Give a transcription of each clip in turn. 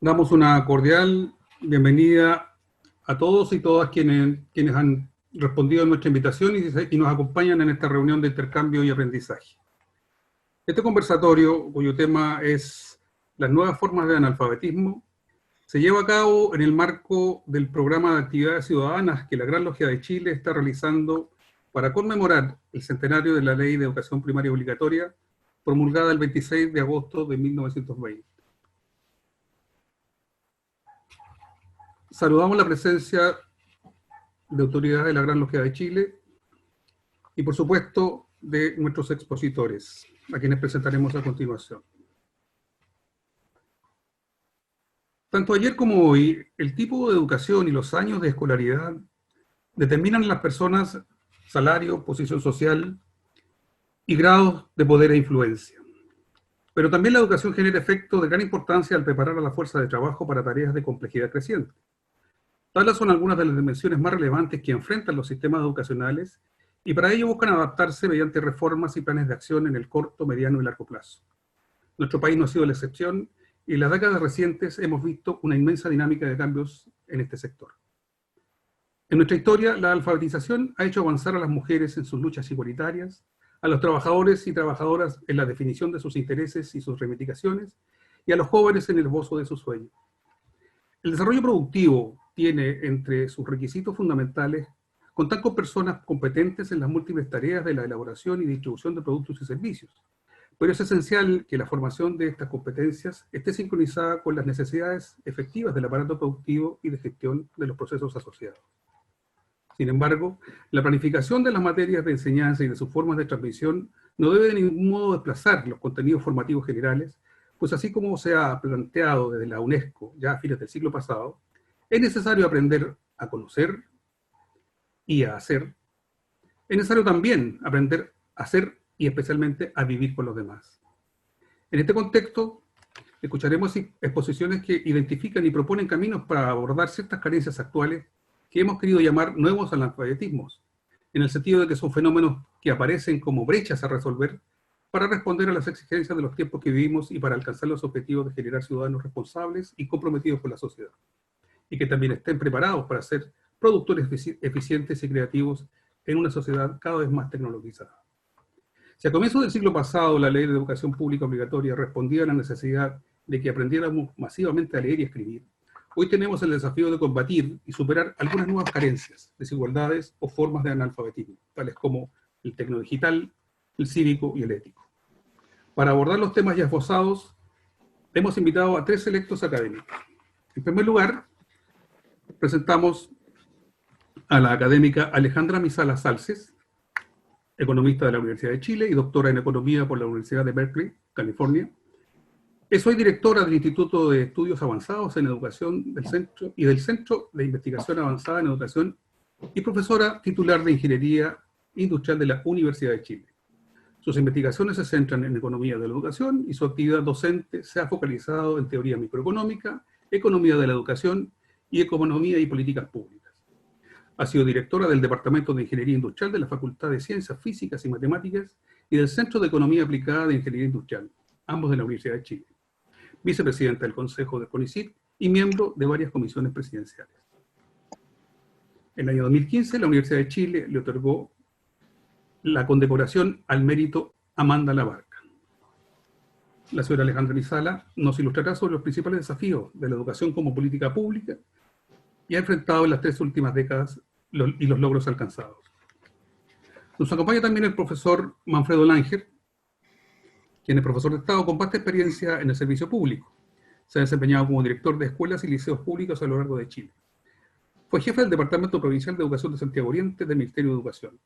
Damos una cordial bienvenida a todos y todas quienes han respondido a nuestra invitación y nos acompañan en esta reunión de intercambio y aprendizaje. Este conversatorio, cuyo tema es las nuevas formas de analfabetismo, se lleva a cabo en el marco del programa de actividades ciudadanas que la Gran Logia de Chile está realizando para conmemorar el centenario de la Ley de Educación Primaria Obligatoria, promulgada el 26 de agosto de 1920. Saludamos la presencia de autoridades de la Gran Logia de Chile y, por supuesto, de nuestros expositores, a quienes presentaremos a continuación. Tanto ayer como hoy, el tipo de educación y los años de escolaridad determinan en las personas salario, posición social y grados de poder e influencia. Pero también la educación genera efectos de gran importancia al preparar a la fuerza de trabajo para tareas de complejidad creciente. Tales son algunas de las dimensiones más relevantes que enfrentan los sistemas educacionales y para ello buscan adaptarse mediante reformas y planes de acción en el corto, mediano y largo plazo. Nuestro país no ha sido la excepción y en las décadas recientes hemos visto una inmensa dinámica de cambios en este sector. En nuestra historia, la alfabetización ha hecho avanzar a las mujeres en sus luchas igualitarias, a los trabajadores y trabajadoras en la definición de sus intereses y sus reivindicaciones, y a los jóvenes en el esbozo de sus sueños. El desarrollo productivo tiene entre sus requisitos fundamentales contar con personas competentes en las múltiples tareas de la elaboración y distribución de productos y servicios. Pero es esencial que la formación de estas competencias esté sincronizada con las necesidades efectivas del aparato productivo y de gestión de los procesos asociados. Sin embargo, la planificación de las materias de enseñanza y de sus formas de transmisión no debe de ningún modo desplazar los contenidos formativos generales, pues así como se ha planteado desde la UNESCO ya a fines del siglo pasado, es necesario aprender a conocer y a hacer. Es necesario también aprender a hacer y especialmente a vivir con los demás. En este contexto, escucharemos exposiciones que identifican y proponen caminos para abordar ciertas carencias actuales que hemos querido llamar nuevos analfabetismos, en el sentido de que son fenómenos que aparecen como brechas a resolver para responder a las exigencias de los tiempos que vivimos y para alcanzar los objetivos de generar ciudadanos responsables y comprometidos con la sociedad, y que también estén preparados para ser productores eficientes y creativos en una sociedad cada vez más tecnologizada. Si a comienzos del siglo pasado la Ley de Educación Pública Obligatoria respondía a la necesidad de que aprendiéramos masivamente a leer y escribir, hoy tenemos el desafío de combatir y superar algunas nuevas carencias, desigualdades o formas de analfabetismo, tales como el tecnodigital, el cívico y el ético. Para abordar los temas ya esbozados, hemos invitado a 3 selectos académicos. En primer lugar, presentamos a la académica Alejandra Misala Salces, economista de la Universidad de Chile y doctora en Economía por la Universidad de Berkeley, California. Es hoy directora del Instituto de Estudios Avanzados en Educación del Centro de Investigación Avanzada en Educación y profesora titular de Ingeniería Industrial de la Universidad de Chile. Sus investigaciones se centran en economía de la educación y su actividad docente se ha focalizado en teoría microeconómica, economía de la educación y economía y políticas públicas. Ha sido directora del Departamento de Ingeniería Industrial de la Facultad de Ciencias Físicas y Matemáticas y del Centro de Economía Aplicada de Ingeniería Industrial, ambos de la Universidad de Chile. Vicepresidenta del Consejo de CONICYT y miembro de varias comisiones presidenciales. En el año 2015, la Universidad de Chile le otorgó la condecoración al mérito Amanda Labarca. La señora Alejandra Misala nos ilustrará sobre los principales desafíos de la educación como política pública y ha enfrentado en las 3 últimas décadas y los logros alcanzados. Nos acompaña también el profesor Manfredo Langer, quien es profesor de Estado con vasta experiencia en el servicio público. Se ha desempeñado como director de escuelas y liceos públicos a lo largo de Chile. Fue jefe del Departamento Provincial de Educación de Santiago Oriente del Ministerio de Educación.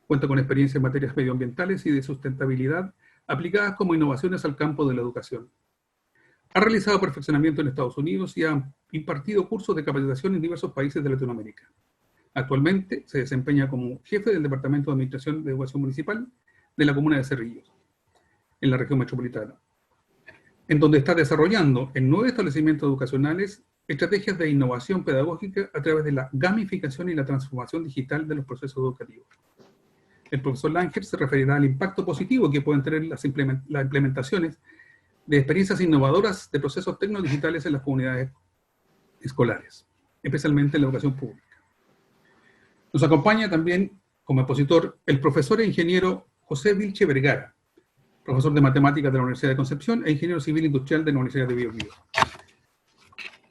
Cuenta con experiencia en materias medioambientales y de sustentabilidad aplicadas como innovaciones al campo de la educación. Ha realizado perfeccionamiento en Estados Unidos y ha impartido cursos de capacitación en diversos países de Latinoamérica. Actualmente se desempeña como jefe del Departamento de Administración de Educación Municipal de la comuna de Cerrillos, en la región metropolitana, en donde está desarrollando en 9 establecimientos educacionales estrategias de innovación pedagógica a través de la gamificación y la transformación digital de los procesos educativos. El profesor Langer se referirá al impacto positivo que pueden tener las implementaciones de experiencias innovadoras de procesos tecnodigitales en las comunidades escolares, especialmente en la educación pública. Nos acompaña también como expositor el profesor e ingeniero José Vilche Vergara, profesor de matemáticas de la Universidad de Concepción e ingeniero civil industrial de la Universidad de Biobío,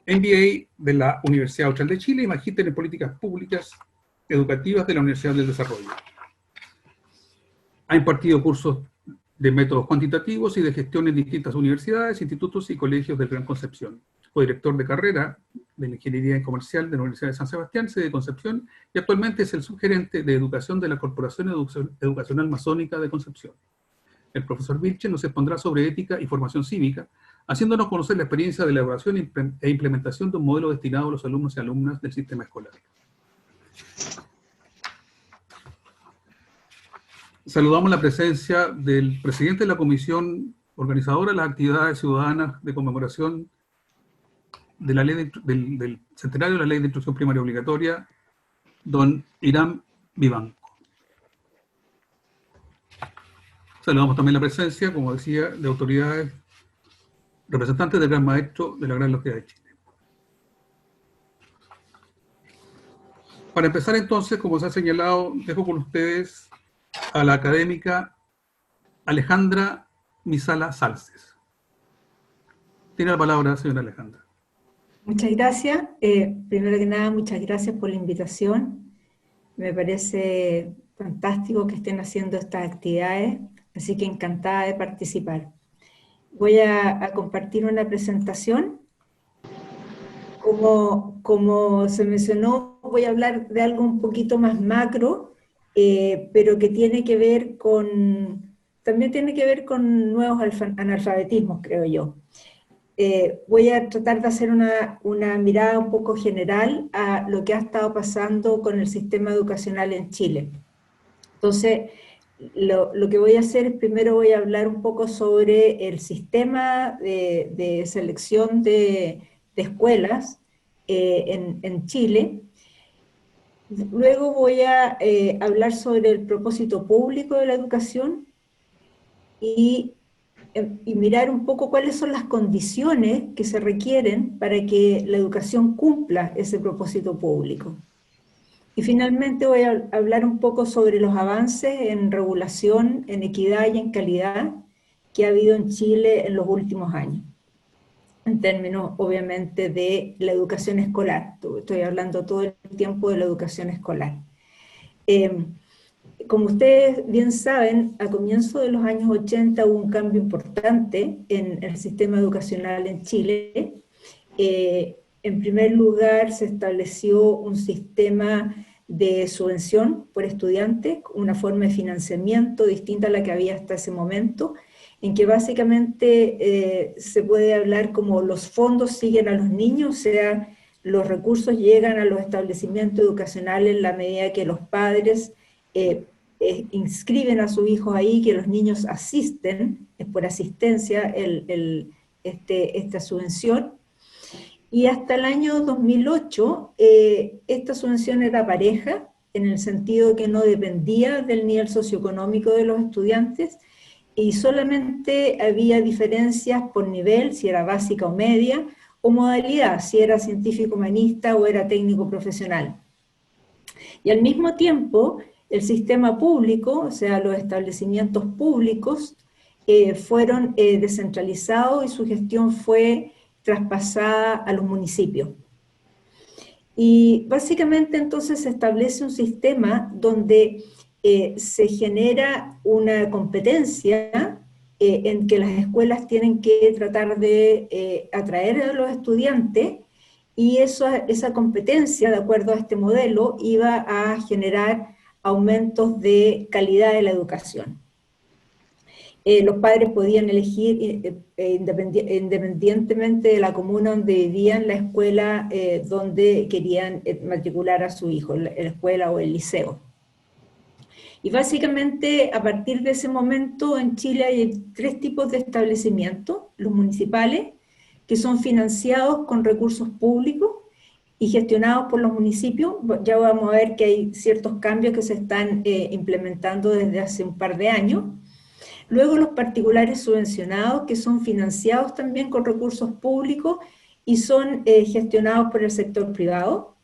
MBA de la Universidad Austral de Chile y magíster en políticas públicas educativas de la Universidad del Desarrollo. Ha impartido cursos de métodos cuantitativos y de gestión en distintas universidades, institutos y colegios del Gran Concepción. Fue director de carrera de la Ingeniería Comercial de la Universidad de San Sebastián, sede de Concepción, y actualmente es el subgerente de educación de la Corporación Educacional Masónica de Concepción. El profesor Vilche nos expondrá sobre ética y formación cívica, haciéndonos conocer la experiencia de elaboración e implementación de un modelo destinado a los alumnos y alumnas del sistema escolar. Saludamos la presencia del presidente de la comisión organizadora de las actividades ciudadanas de conmemoración de la ley del centenario de la Ley de Instrucción Primaria Obligatoria, don Irán Vivanco. Saludamos también la presencia, como decía, de autoridades representantes del Gran Maestro de la Gran Logia de Chile. Para empezar entonces, como se ha señalado, dejo con ustedes a la académica Alejandra Misala Salces. Tiene la palabra, señora Alejandra. Muchas gracias. Primero que nada, muchas gracias por la invitación. Me parece fantástico que estén haciendo estas actividades, así que encantada de participar. Voy a compartir una presentación. Como se mencionó, voy a hablar de algo un poquito más macro, pero que tiene que ver también tiene que ver con nuevos analfabetismos, creo yo. Voy a tratar de hacer una mirada un poco general a lo que ha estado pasando con el sistema educacional en Chile. Entonces, lo que voy a hacer es primero voy a hablar un poco sobre el sistema de selección de escuelas en Chile. Luego voy a hablar sobre el propósito público de la educación y mirar un poco cuáles son las condiciones que se requieren para que la educación cumpla ese propósito público. Y finalmente voy a hablar un poco sobre los avances en regulación, en equidad y en calidad que ha habido en Chile en los últimos años, en términos obviamente de la educación escolar. Estoy hablando todo el tiempo de la educación escolar. Como ustedes bien saben, a comienzos de los años 80 hubo un cambio importante en el sistema educacional en Chile. En primer lugar, se estableció un sistema de subvención por estudiante, una forma de financiamiento distinta a la que había hasta ese momento, en que básicamente se puede hablar como los fondos siguen a los niños, o sea, los recursos llegan a los establecimientos educacionales en la medida que los padres inscriben a sus hijos ahí, que los niños asisten, es por asistencia esta subvención. Y hasta el año 2008 esta subvención era pareja, en el sentido que no dependía del nivel socioeconómico de los estudiantes, y solamente había diferencias por nivel, si era básica o media, o modalidad, si era científico humanista o era técnico profesional. Y al mismo tiempo, el sistema público, o sea, los establecimientos públicos, fueron descentralizados y su gestión fue traspasada a los municipios. Y básicamente entonces se establece un sistema donde se genera una competencia en que las escuelas tienen que tratar de atraer a los estudiantes, y esa competencia, de acuerdo a este modelo, iba a generar aumentos de calidad de la educación. Los padres podían elegir independientemente de la comuna donde vivían, la escuela donde querían matricular a su hijo, la escuela o el liceo. Y básicamente a partir de ese momento en Chile hay tres tipos de establecimientos: los municipales, que son financiados con recursos públicos y gestionados por los municipios. Ya vamos a ver que hay ciertos cambios que se están implementando desde hace un par de años. Luego los particulares subvencionados, que son financiados también con recursos públicos y son gestionados por el sector privado.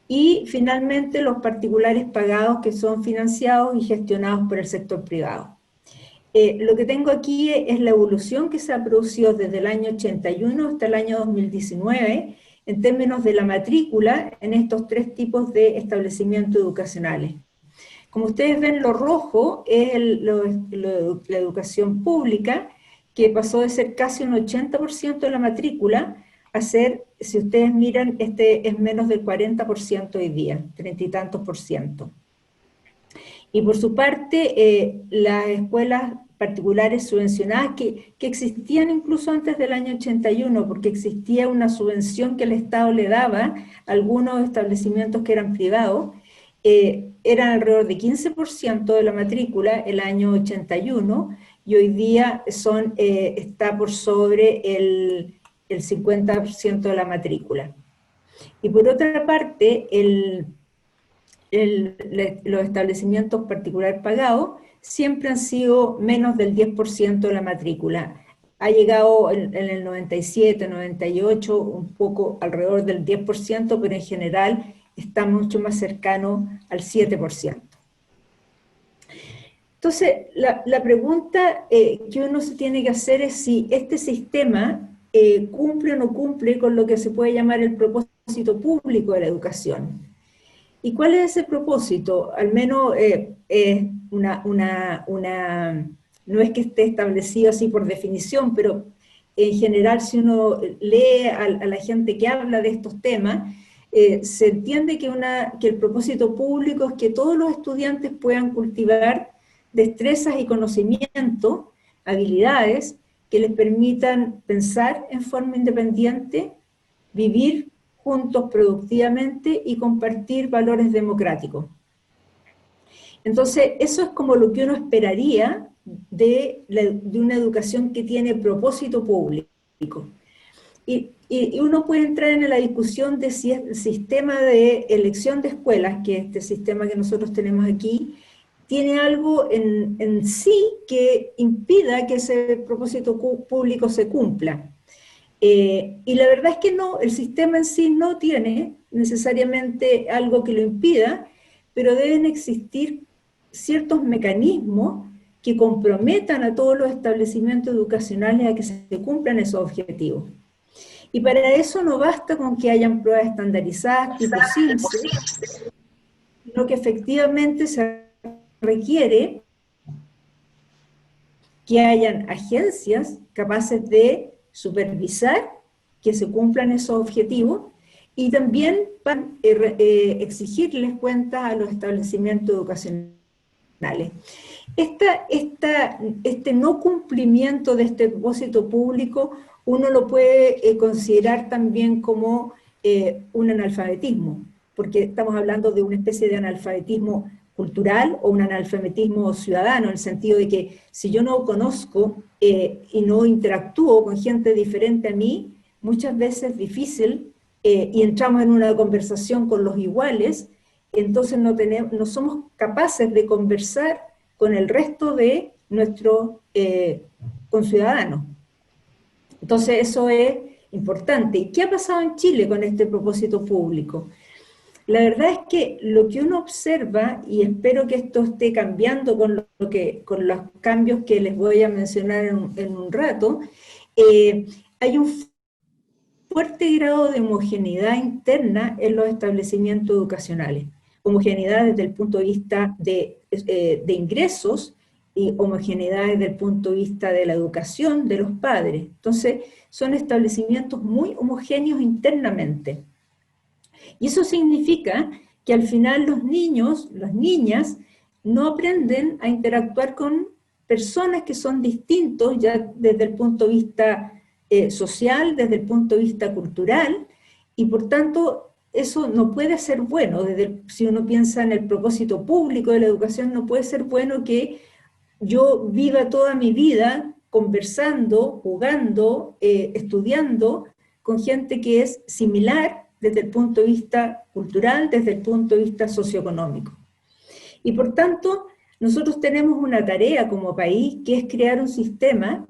Y finalmente los particulares pagados, que son financiados y gestionados por el sector privado. Lo que tengo aquí es la evolución que se ha producido desde el año 81 hasta el año 2019 en términos de la matrícula en estos tres tipos de establecimientos educacionales. Como ustedes ven, lo rojo es la educación pública, que pasó de ser casi un 80% de la matrícula a ser, si ustedes miran, este es menos del 40% hoy día, 30 y tantos por ciento. Y por su parte, las escuelas particulares subvencionadas, que existían incluso antes del año 81, porque existía una subvención que el Estado le daba a algunos establecimientos que eran privados, eran alrededor de 15% de la matrícula el año 81, y hoy día está por sobre el 50% de la matrícula. Y por otra parte, los establecimientos particulares pagados siempre han sido menos del 10% de la matrícula. Ha llegado en el 97, 98, un poco alrededor del 10%, pero en general está mucho más cercano al 7%. Entonces, la pregunta que uno se tiene que hacer es si este sistema cumple o no cumple con lo que se puede llamar el propósito público de la educación. ¿Y cuál es ese propósito? Al menos no es que esté establecido así por definición, pero en general si uno lee a la gente que habla de estos temas, se entiende que el propósito público es que todos los estudiantes puedan cultivar destrezas y conocimientos, habilidades, que les permitan pensar en forma independiente, vivir juntos productivamente y compartir valores democráticos. Entonces, eso es como lo que uno esperaría de una educación que tiene propósito público. Y uno puede entrar en la discusión de si el sistema de elección de escuelas, que es este sistema que nosotros tenemos aquí, tiene algo en sí que impida que ese propósito público se cumpla. Y la verdad es que no, el sistema en sí no tiene necesariamente algo que lo impida, pero deben existir ciertos mecanismos que comprometan a todos los establecimientos educacionales a que se cumplan esos objetivos. Y para eso no basta con que hayan pruebas estandarizadas tipo CIMSE, sino que efectivamente se requiere que hayan agencias capaces de supervisar que se cumplan esos objetivos y también para exigirles cuentas a los establecimientos educacionales. Este no cumplimiento de este propósito público uno lo puede considerar también como un analfabetismo, porque estamos hablando de una especie de analfabetismo cultural o un analfabetismo ciudadano, en el sentido de que si yo no conozco y no interactúo con gente diferente a mí, muchas veces es difícil y entramos en una conversación con los iguales, entonces no somos capaces de conversar con el resto de nuestros conciudadanos. Entonces eso es importante. ¿Y qué ha pasado en Chile con este propósito público? La verdad es que lo que uno observa, y espero que esto esté cambiando con los cambios que les voy a mencionar en un rato, hay un fuerte grado de homogeneidad interna en los establecimientos educacionales. Homogeneidad desde el punto de vista de ingresos y homogeneidad desde el punto de vista de la educación de los padres. Entonces, son establecimientos muy homogéneos internamente. Y eso significa que al final los niños, las niñas, no aprenden a interactuar con personas que son distintos ya desde el punto de vista social, desde el punto de vista cultural, y por tanto eso no puede ser bueno. Si uno piensa en el propósito público de la educación, no puede ser bueno que yo viva toda mi vida conversando, jugando, estudiando con gente que es similar desde el punto de vista cultural, desde el punto de vista socioeconómico. Y por tanto, Nosotros tenemos una tarea como país que es crear un sistema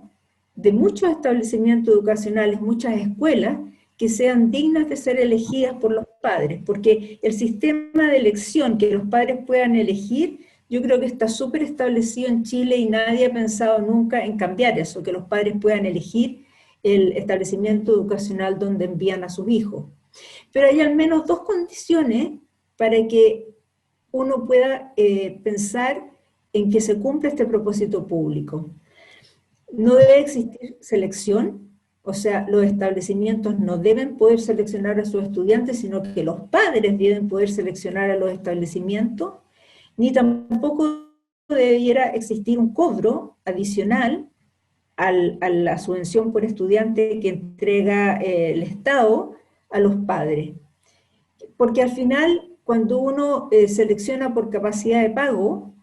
de muchos establecimientos educacionales, muchas escuelas, que sean dignas de ser elegidas por los padres, porque el sistema de elección que los padres puedan elegir, yo creo que está súper establecido en Chile y nadie ha pensado nunca en cambiar eso, que los padres puedan elegir el establecimiento educacional donde envían a sus hijos. Pero hay al menos dos condiciones para que uno pueda pensar en que se cumpla este propósito público. No debe existir selección, o sea, los establecimientos no deben poder seleccionar a sus estudiantes, sino que los padres deben poder seleccionar a los establecimientos, ni tampoco debiera existir un cobro adicional a la subvención por estudiante que entrega el Estado a los padres. Porque al final, cuando uno selecciona por capacidad de pago,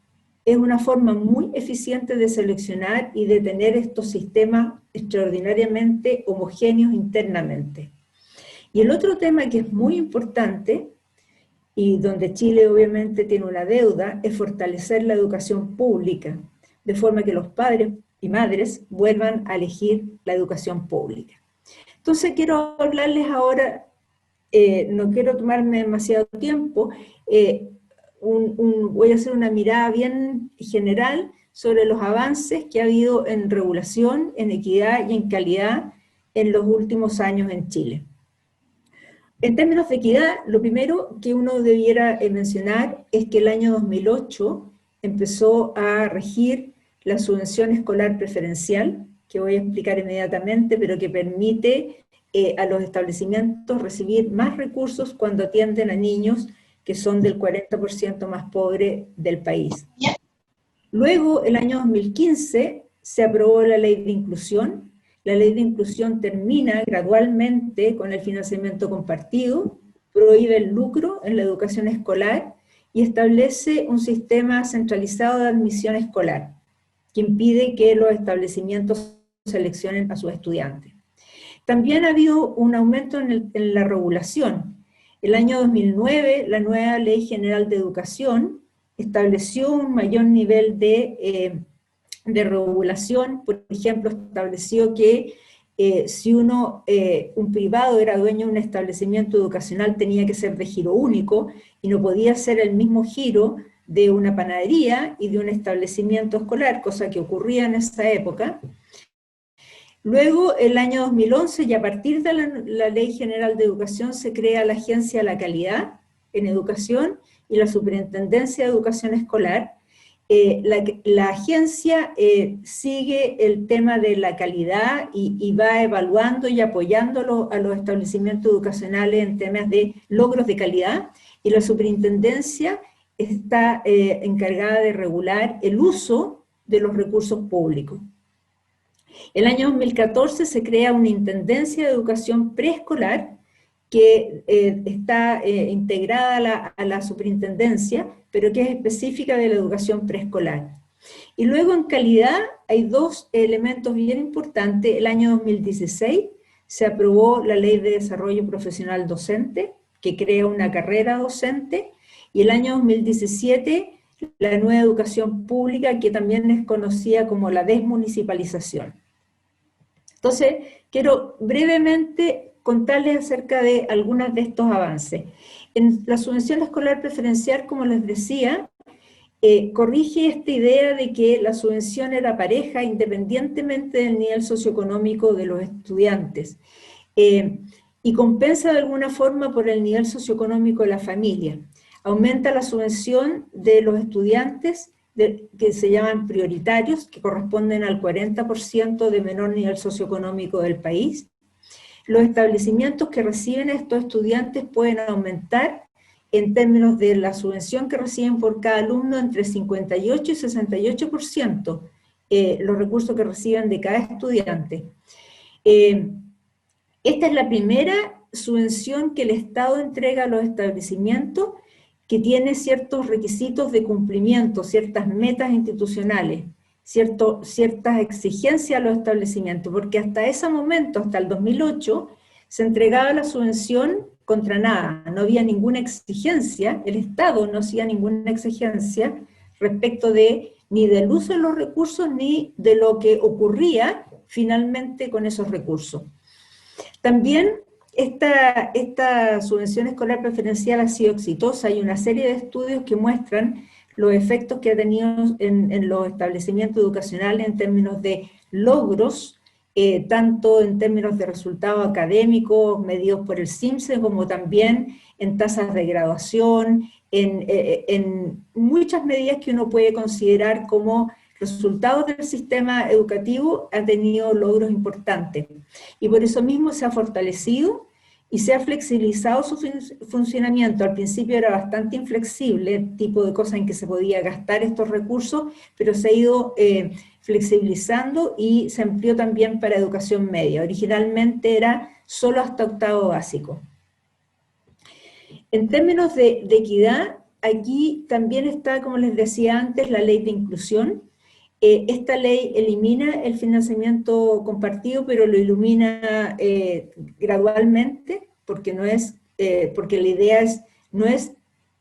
es una forma muy eficiente de seleccionar y de tener estos sistemas extraordinariamente homogéneos internamente. Y el otro tema que es muy importante, y donde Chile obviamente tiene una deuda, es fortalecer la educación pública, de forma que los padres y madres vuelvan a elegir la educación pública. Entonces quiero hablarles ahora, no quiero tomarme demasiado tiempo, voy a hacer una mirada bien general sobre los avances que ha habido en regulación, en equidad y en calidad en los últimos años en Chile. En términos de equidad, lo primero que uno debiera mencionar es que el año 2008 empezó a regir la subvención escolar preferencial, que voy a explicar inmediatamente, pero que permite a los establecimientos recibir más recursos cuando atienden a niños que son del 40% más pobre del país. Luego, el año 2015, se aprobó la ley de inclusión. La ley de inclusión termina gradualmente con el financiamiento compartido, prohíbe el lucro en la educación escolar y establece un sistema centralizado de admisión escolar, que impide que los establecimientos seleccionen a sus estudiantes. También ha habido un aumento en la regulación. El año 2009, la nueva Ley General de Educación estableció un mayor nivel de regulación. Por ejemplo, estableció que si un privado era dueño de un establecimiento educacional, tenía que ser de giro único y no podía ser el mismo giro de una panadería y de un establecimiento escolar, cosa que ocurría en esa época. Luego, el año 2011, y a partir de la Ley General de Educación, se crea la Agencia de la Calidad en Educación y la Superintendencia de Educación Escolar. La agencia sigue el tema de la calidad y va evaluando y apoyando a los establecimientos educacionales en temas de logros de calidad, y la Superintendencia está encargada de regular el uso de los recursos públicos. El año 2014 se crea una Intendencia de Educación Preescolar que está integrada a la superintendencia, pero que es específica de la educación preescolar. Y luego en calidad hay dos elementos bien importantes. El año 2016 se aprobó la Ley de Desarrollo Profesional Docente, que crea una carrera docente, y el año 2017 la nueva educación pública, que también es conocida como la desmunicipalización. Entonces, quiero brevemente contarles acerca de algunos de estos avances. En la subvención escolar preferencial, como les decía, corrige esta idea de que la subvención era pareja independientemente del nivel socioeconómico de los estudiantes, y compensa de alguna forma por el nivel socioeconómico de la familia. Aumenta la subvención de los estudiantes que se llaman prioritarios, que corresponden al 40% de menor nivel socioeconómico del país. Los establecimientos que reciben a estos estudiantes pueden aumentar en términos de la subvención que reciben por cada alumno entre 58 y 68% los recursos que reciben de cada estudiante. Esta es la primera subvención que el Estado entrega a los establecimientos que tiene ciertos requisitos de cumplimiento, ciertas metas institucionales, ciertas exigencias a los establecimientos, porque hasta ese momento, hasta el 2008, se entregaba la subvención contra nada, no había ninguna exigencia, el Estado no hacía ninguna exigencia respecto de ni del uso de los recursos ni de lo que ocurría finalmente con esos recursos. También esta subvención escolar preferencial ha sido exitosa. Hay una serie de estudios que muestran los efectos que ha tenido en los establecimientos educacionales en términos de logros, tanto en términos de resultados académicos medidos por el CIMSE, como también en tasas de graduación, en muchas medidas que uno puede considerar como resultados del sistema educativo. Ha tenido logros importantes. Y por eso mismo se ha fortalecido y se ha flexibilizado su funcionamiento. Al principio era bastante inflexible, el tipo de cosas en que se podía gastar estos recursos, pero se ha ido flexibilizando y se amplió también para educación media. Originalmente era solo hasta octavo básico. En términos de equidad, aquí también está, como les decía antes, la ley de inclusión. Esta ley elimina el financiamiento compartido, pero lo ilumina gradualmente, porque porque la idea no es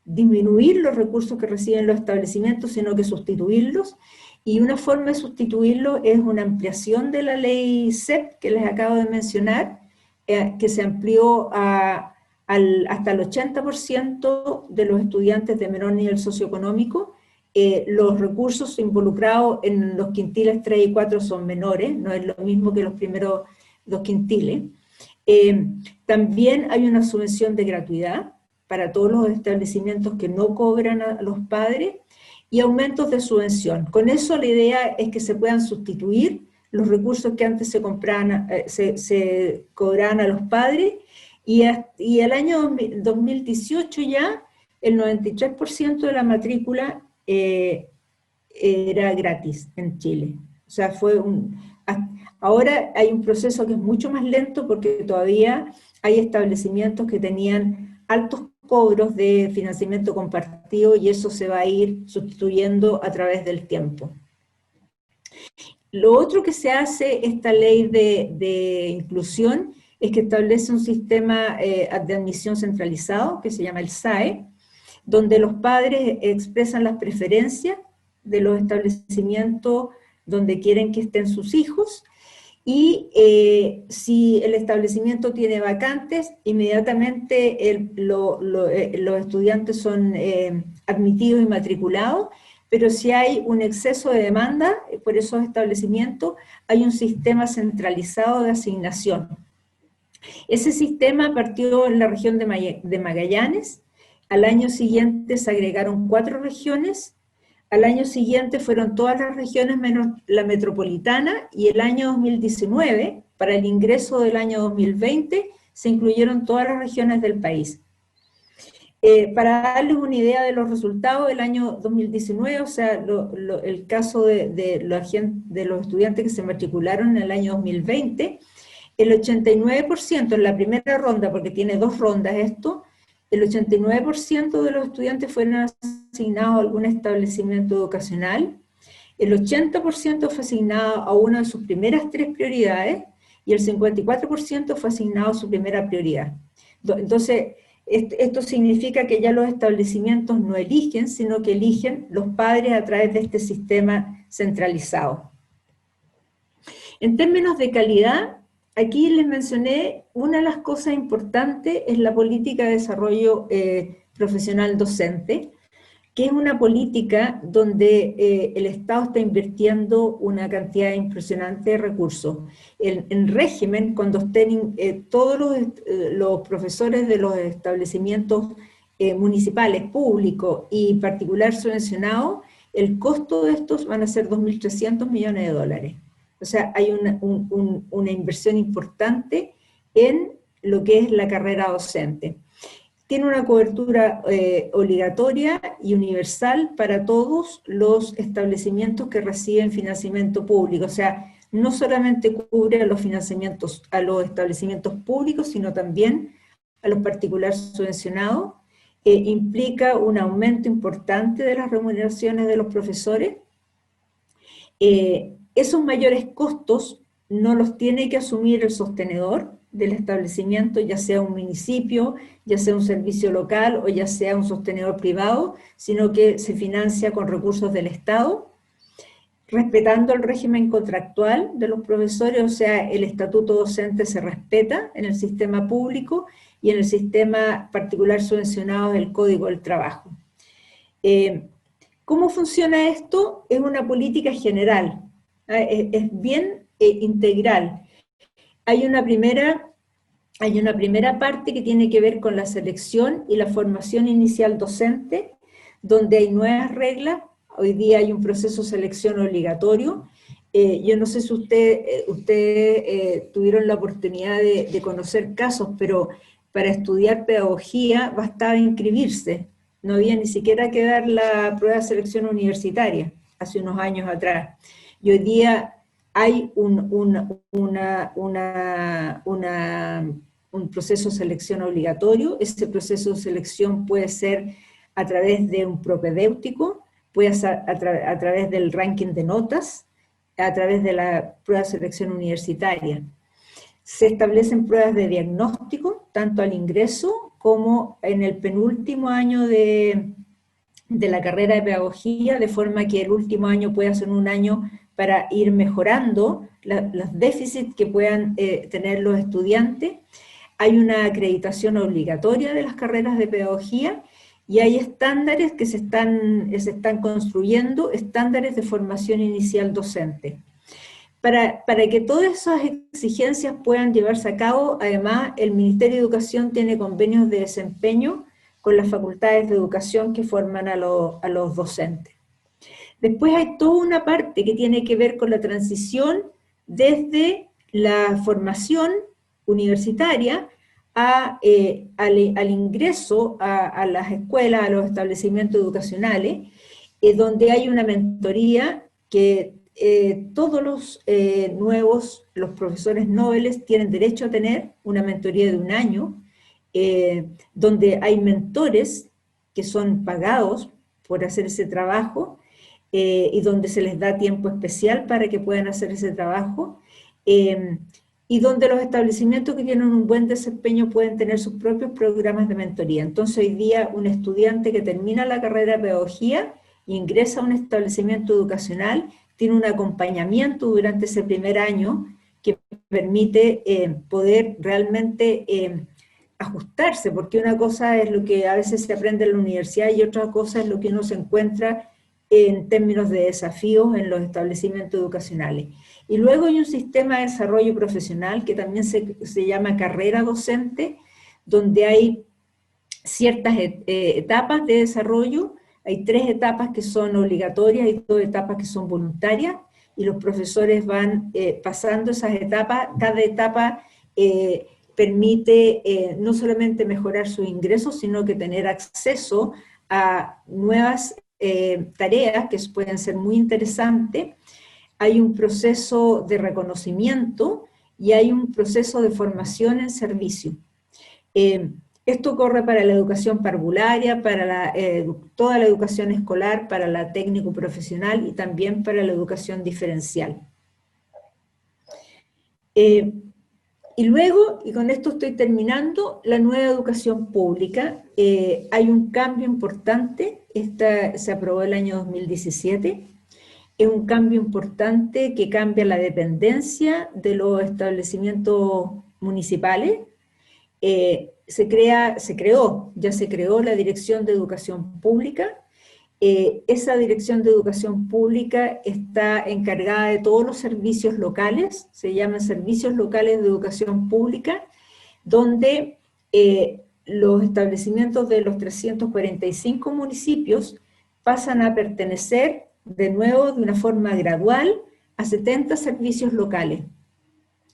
disminuir los recursos que reciben los establecimientos, sino que sustituirlos. Y una forma de sustituirlo es una ampliación de la ley CEP, que les acabo de mencionar, que se amplió hasta el 80% de los estudiantes de menor nivel socioeconómico. Los recursos involucrados en los quintiles 3 y 4 son menores, no es lo mismo que los primeros dos quintiles. También hay una subvención de gratuidad para todos los establecimientos que no cobran a los padres, y aumentos de subvención. Con eso la idea es que se puedan sustituir los recursos que antes se cobraban a los padres, y el año 2018 ya el 93% de la matrícula era gratis en Chile. O sea, ahora hay un proceso que es mucho más lento, porque todavía hay establecimientos que tenían altos cobros de financiamiento compartido, y eso se va a ir sustituyendo a través del tiempo. Lo otro que se hace, esta ley de inclusión, es que establece un sistema de admisión centralizado, que se llama el SAE, donde los padres expresan las preferencias de los establecimientos donde quieren que estén sus hijos, y si el establecimiento tiene vacantes, inmediatamente los estudiantes son admitidos y matriculados. Pero si hay un exceso de demanda por esos establecimientos, hay un sistema centralizado de asignación. Ese sistema partió en la región de Magallanes. Al año siguiente se agregaron 4 regiones, al año siguiente fueron todas las regiones menos la metropolitana, y el año 2019, para el ingreso del año 2020, se incluyeron todas las regiones del país. Para darles una idea de los resultados del año 2019, o sea, el caso de los estudiantes que se matricularon en el año 2020, el 89% en la primera ronda, porque tiene 2 rondas esto, el 89% de los estudiantes fueron asignados a algún establecimiento educacional, el 80% fue asignado a una de sus primeras 3 prioridades, y el 54% fue asignado a su primera prioridad. Entonces, esto significa que ya los establecimientos no eligen, sino que eligen los padres a través de este sistema centralizado. En términos de calidad, aquí les mencioné, una de las cosas importantes es la política de desarrollo profesional docente, que es una política donde el Estado está invirtiendo una cantidad impresionante de recursos. En régimen, cuando estén todos los profesores de los establecimientos municipales, públicos y particular subvencionados, el costo de estos van a ser 2.300 millones de dólares. O sea, hay una inversión importante en lo que es la carrera docente. Tiene una cobertura obligatoria y universal para todos los establecimientos que reciben financiamiento público. O sea, no solamente cubre a los financiamientos, a los establecimientos públicos, sino también a los particulares subvencionados. Implica un aumento importante de las remuneraciones de los profesores. Esos mayores costos no los tiene que asumir el sostenedor del establecimiento, ya sea un municipio, ya sea un servicio local o ya sea un sostenedor privado, sino que se financia con recursos del Estado, respetando el régimen contractual de los profesores, o sea, el estatuto docente se respeta en el sistema público y en el sistema particular subvencionado del Código del Trabajo. ¿Cómo funciona esto? Es una política general, es bien integral. Hay una primera parte que tiene que ver con la selección y la formación inicial docente, donde hay nuevas reglas. Hoy día hay un proceso de selección obligatorio. Yo no sé si ustedes tuvieron la oportunidad de conocer casos, pero para estudiar pedagogía bastaba inscribirse. No había ni siquiera que dar la prueba de selección universitaria, hace unos años atrás. Y hoy día hay un proceso de selección obligatorio. Ese proceso de selección puede ser a través de un propedéutico, puede ser a través del ranking de notas, a través de la prueba de selección universitaria. Se establecen pruebas de diagnóstico, tanto al ingreso como en el penúltimo año de la carrera de pedagogía, de forma que el último año pueda ser un año para ir mejorando los déficits que puedan tener los estudiantes. Hay una acreditación obligatoria de las carreras de pedagogía y hay estándares que se están construyendo, estándares de formación inicial docente. Para que todas esas exigencias puedan llevarse a cabo, además, el Ministerio de Educación tiene convenios de desempeño con las facultades de educación que forman a los docentes. Después hay toda una parte que tiene que ver con la transición desde la formación universitaria al ingreso a las escuelas, a los establecimientos educacionales, donde hay una mentoría que todos los los profesores nobles tienen derecho a tener una mentoría de un año, donde hay mentores que son pagados por hacer ese trabajo, y donde se les da tiempo especial para que puedan hacer ese trabajo, y donde los establecimientos que tienen un buen desempeño pueden tener sus propios programas de mentoría. Entonces hoy día un estudiante que termina la carrera de pedagogía e ingresa a un establecimiento educacional tiene un acompañamiento durante ese primer año que permite poder realmente ajustarse, porque una cosa es lo que a veces se aprende en la universidad y otra cosa es lo que uno se encuentra en términos de desafíos en los establecimientos educacionales. Y luego hay un sistema de desarrollo profesional que también se llama carrera docente, donde hay ciertas etapas de desarrollo. Hay 3 etapas que son obligatorias y 2 etapas que son voluntarias, y los profesores van pasando esas etapas. Cada etapa permite no solamente mejorar sus ingresos, sino que tener acceso a nuevas tareas que pueden ser muy interesantes. Hay un proceso de reconocimiento y hay un proceso de formación en servicio. Esto corre para la educación parvularia, para toda la educación escolar, para la técnico profesional y también para la educación diferencial. Y luego, y con esto estoy terminando, la nueva educación pública. Hay un cambio importante, se aprobó el año 2017, es un cambio importante que cambia la dependencia de los establecimientos municipales. Ya se creó la Dirección de Educación Pública. Esa Dirección de Educación Pública está encargada de todos los servicios locales, se llaman Servicios Locales de Educación Pública, donde los establecimientos de los 345 municipios pasan a pertenecer de nuevo de una forma gradual a 70 servicios locales.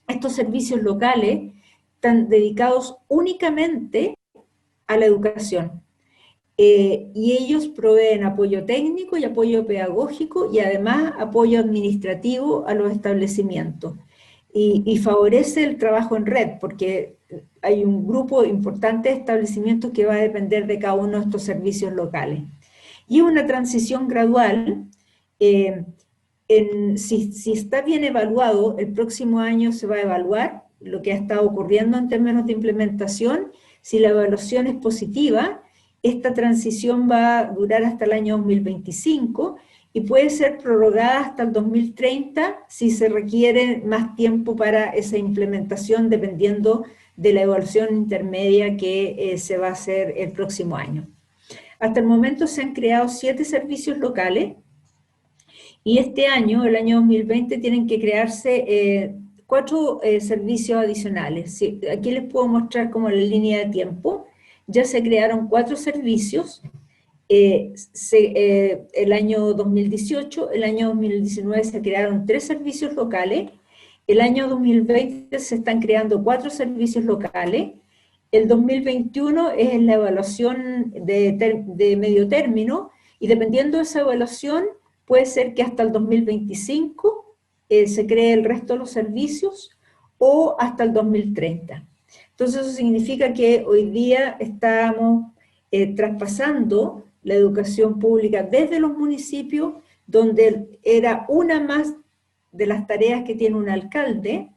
Estos servicios locales están dedicados únicamente a la educación. Y ellos proveen apoyo técnico y apoyo pedagógico y además apoyo administrativo a los establecimientos. Y favorece el trabajo en red, porque hay un grupo importante de establecimientos que va a depender de cada uno de estos servicios locales. Y una transición gradual si está bien evaluado, el próximo año se va a evaluar lo que ha estado ocurriendo en términos de implementación. Si la evaluación es positiva, esta transición va a durar hasta el año 2025 y puede ser prorrogada hasta el 2030 si se requiere más tiempo para esa implementación, dependiendo de la evaluación intermedia que se va a hacer el próximo año. Hasta el momento se han creado 7 servicios locales y este año, el año 2020, tienen que crearse 4 servicios adicionales. Sí, aquí les puedo mostrar como la línea de tiempo. Ya se crearon 4 servicios. El año 2018, el año 2019 se crearon 3 servicios locales, el año 2020 se están creando 4 servicios locales, el 2021 es la evaluación de medio término, y dependiendo de esa evaluación, puede ser que hasta el 2025 se cree el resto de los servicios, o hasta el 2030. Entonces eso significa que hoy día estamos traspasando la educación pública desde los municipios, donde era una más de las tareas que tiene un alcalde,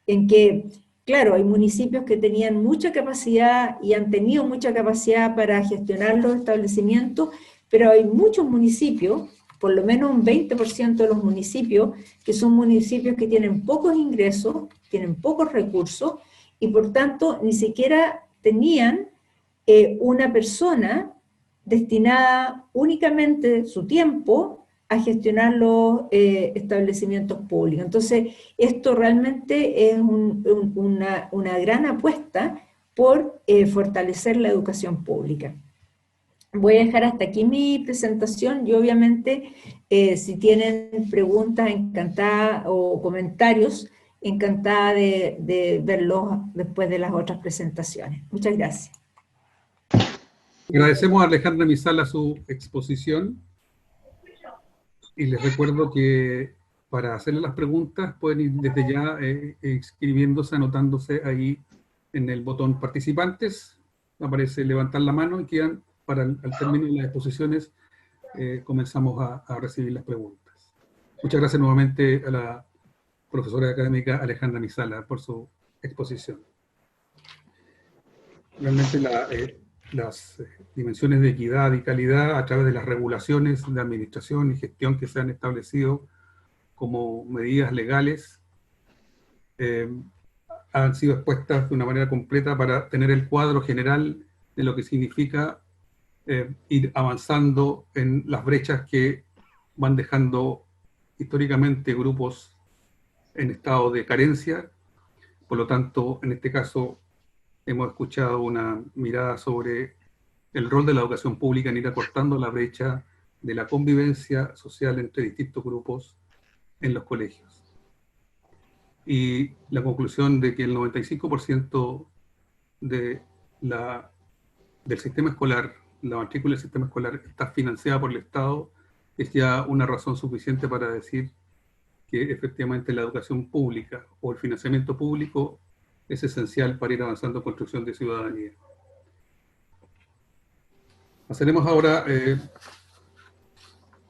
en que, claro, hay municipios que tenían mucha capacidad y han tenido mucha capacidad para gestionar los establecimientos, pero hay muchos municipios, por lo menos un 20% de los municipios, que son municipios que tienen pocos ingresos, tienen pocos recursos, y por tanto ni siquiera tenían una persona destinada únicamente su tiempo a gestionar los establecimientos públicos. Entonces, esto realmente es una gran apuesta por fortalecer la educación pública. Voy a dejar hasta aquí mi presentación y obviamente si tienen preguntas, encantada, o comentarios, encantada de verlos después de las otras presentaciones. Muchas gracias. Agradecemos a Alejandra Mizala su exposición y les recuerdo que para hacerle las preguntas pueden ir desde ya inscribiéndose, anotándose ahí en el botón participantes, aparece levantar la mano y quedan, al término de las exposiciones comenzamos a recibir las preguntas. Muchas gracias nuevamente a la profesora académica Alejandra Mizala por su exposición. Realmente las dimensiones de equidad y calidad a través de las regulaciones de administración y gestión que se han establecido como medidas legales han sido expuestas de una manera completa para tener el cuadro general de lo que significa ir avanzando en las brechas que van dejando históricamente grupos en estado de carencia. Por lo tanto, en este caso, hemos escuchado una mirada sobre el rol de la educación pública en ir acortando la brecha de la convivencia social entre distintos grupos en los colegios. Y la conclusión de que el 95% del sistema escolar, la matrícula del sistema escolar, está financiada por el Estado, es ya una razón suficiente para decir que efectivamente la educación pública o el financiamiento público es esencial para ir avanzando en construcción de ciudadanía. Pasaremos ahora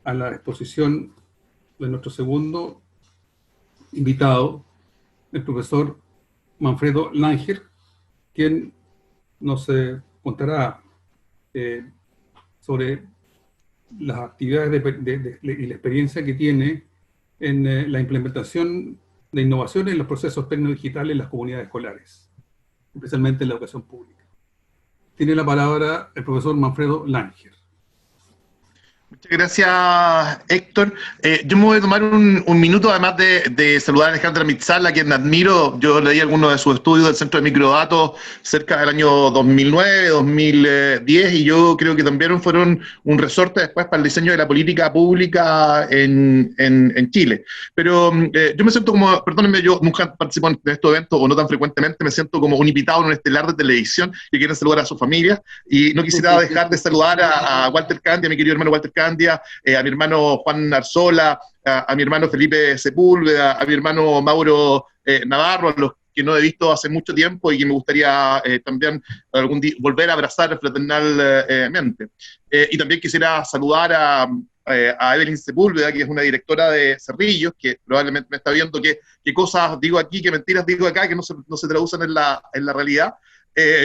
a la exposición de nuestro segundo invitado, el profesor Manfredo Langer, quien nos contará sobre las actividades y la experiencia que tiene en la implementación de innovaciones en los procesos tecnodigitales en las comunidades escolares, especialmente en la educación pública. Tiene la palabra el profesor Manfredo Langer. Muchas gracias, Héctor. Yo me voy a tomar un minuto, además de saludar a Alejandra Mizala, a quien admiro. Yo leí algunos de sus estudios del Centro de Microdatos cerca del año 2009, 2010, y yo creo que también fueron un resorte después para el diseño de la política pública en Chile. Pero yo me siento como, perdónenme, yo nunca participo en estos eventos, o no tan frecuentemente, me siento como un invitado en un estelar de televisión que quieren saludar a su familia, y no quisiera dejar de saludar a Walter Candia, a mi querido hermano Walter Candia, a mi hermano Juan Arzola, a mi hermano Felipe Sepúlveda, a mi hermano Mauro Navarro, a los que no he visto hace mucho tiempo y que me gustaría también algún día volver a abrazar fraternalmente. Y también quisiera saludar a Evelyn Sepúlveda, que es una directora de Cerrillos, que probablemente me está viendo qué cosas digo aquí, qué mentiras digo acá, que no se traducen en la realidad.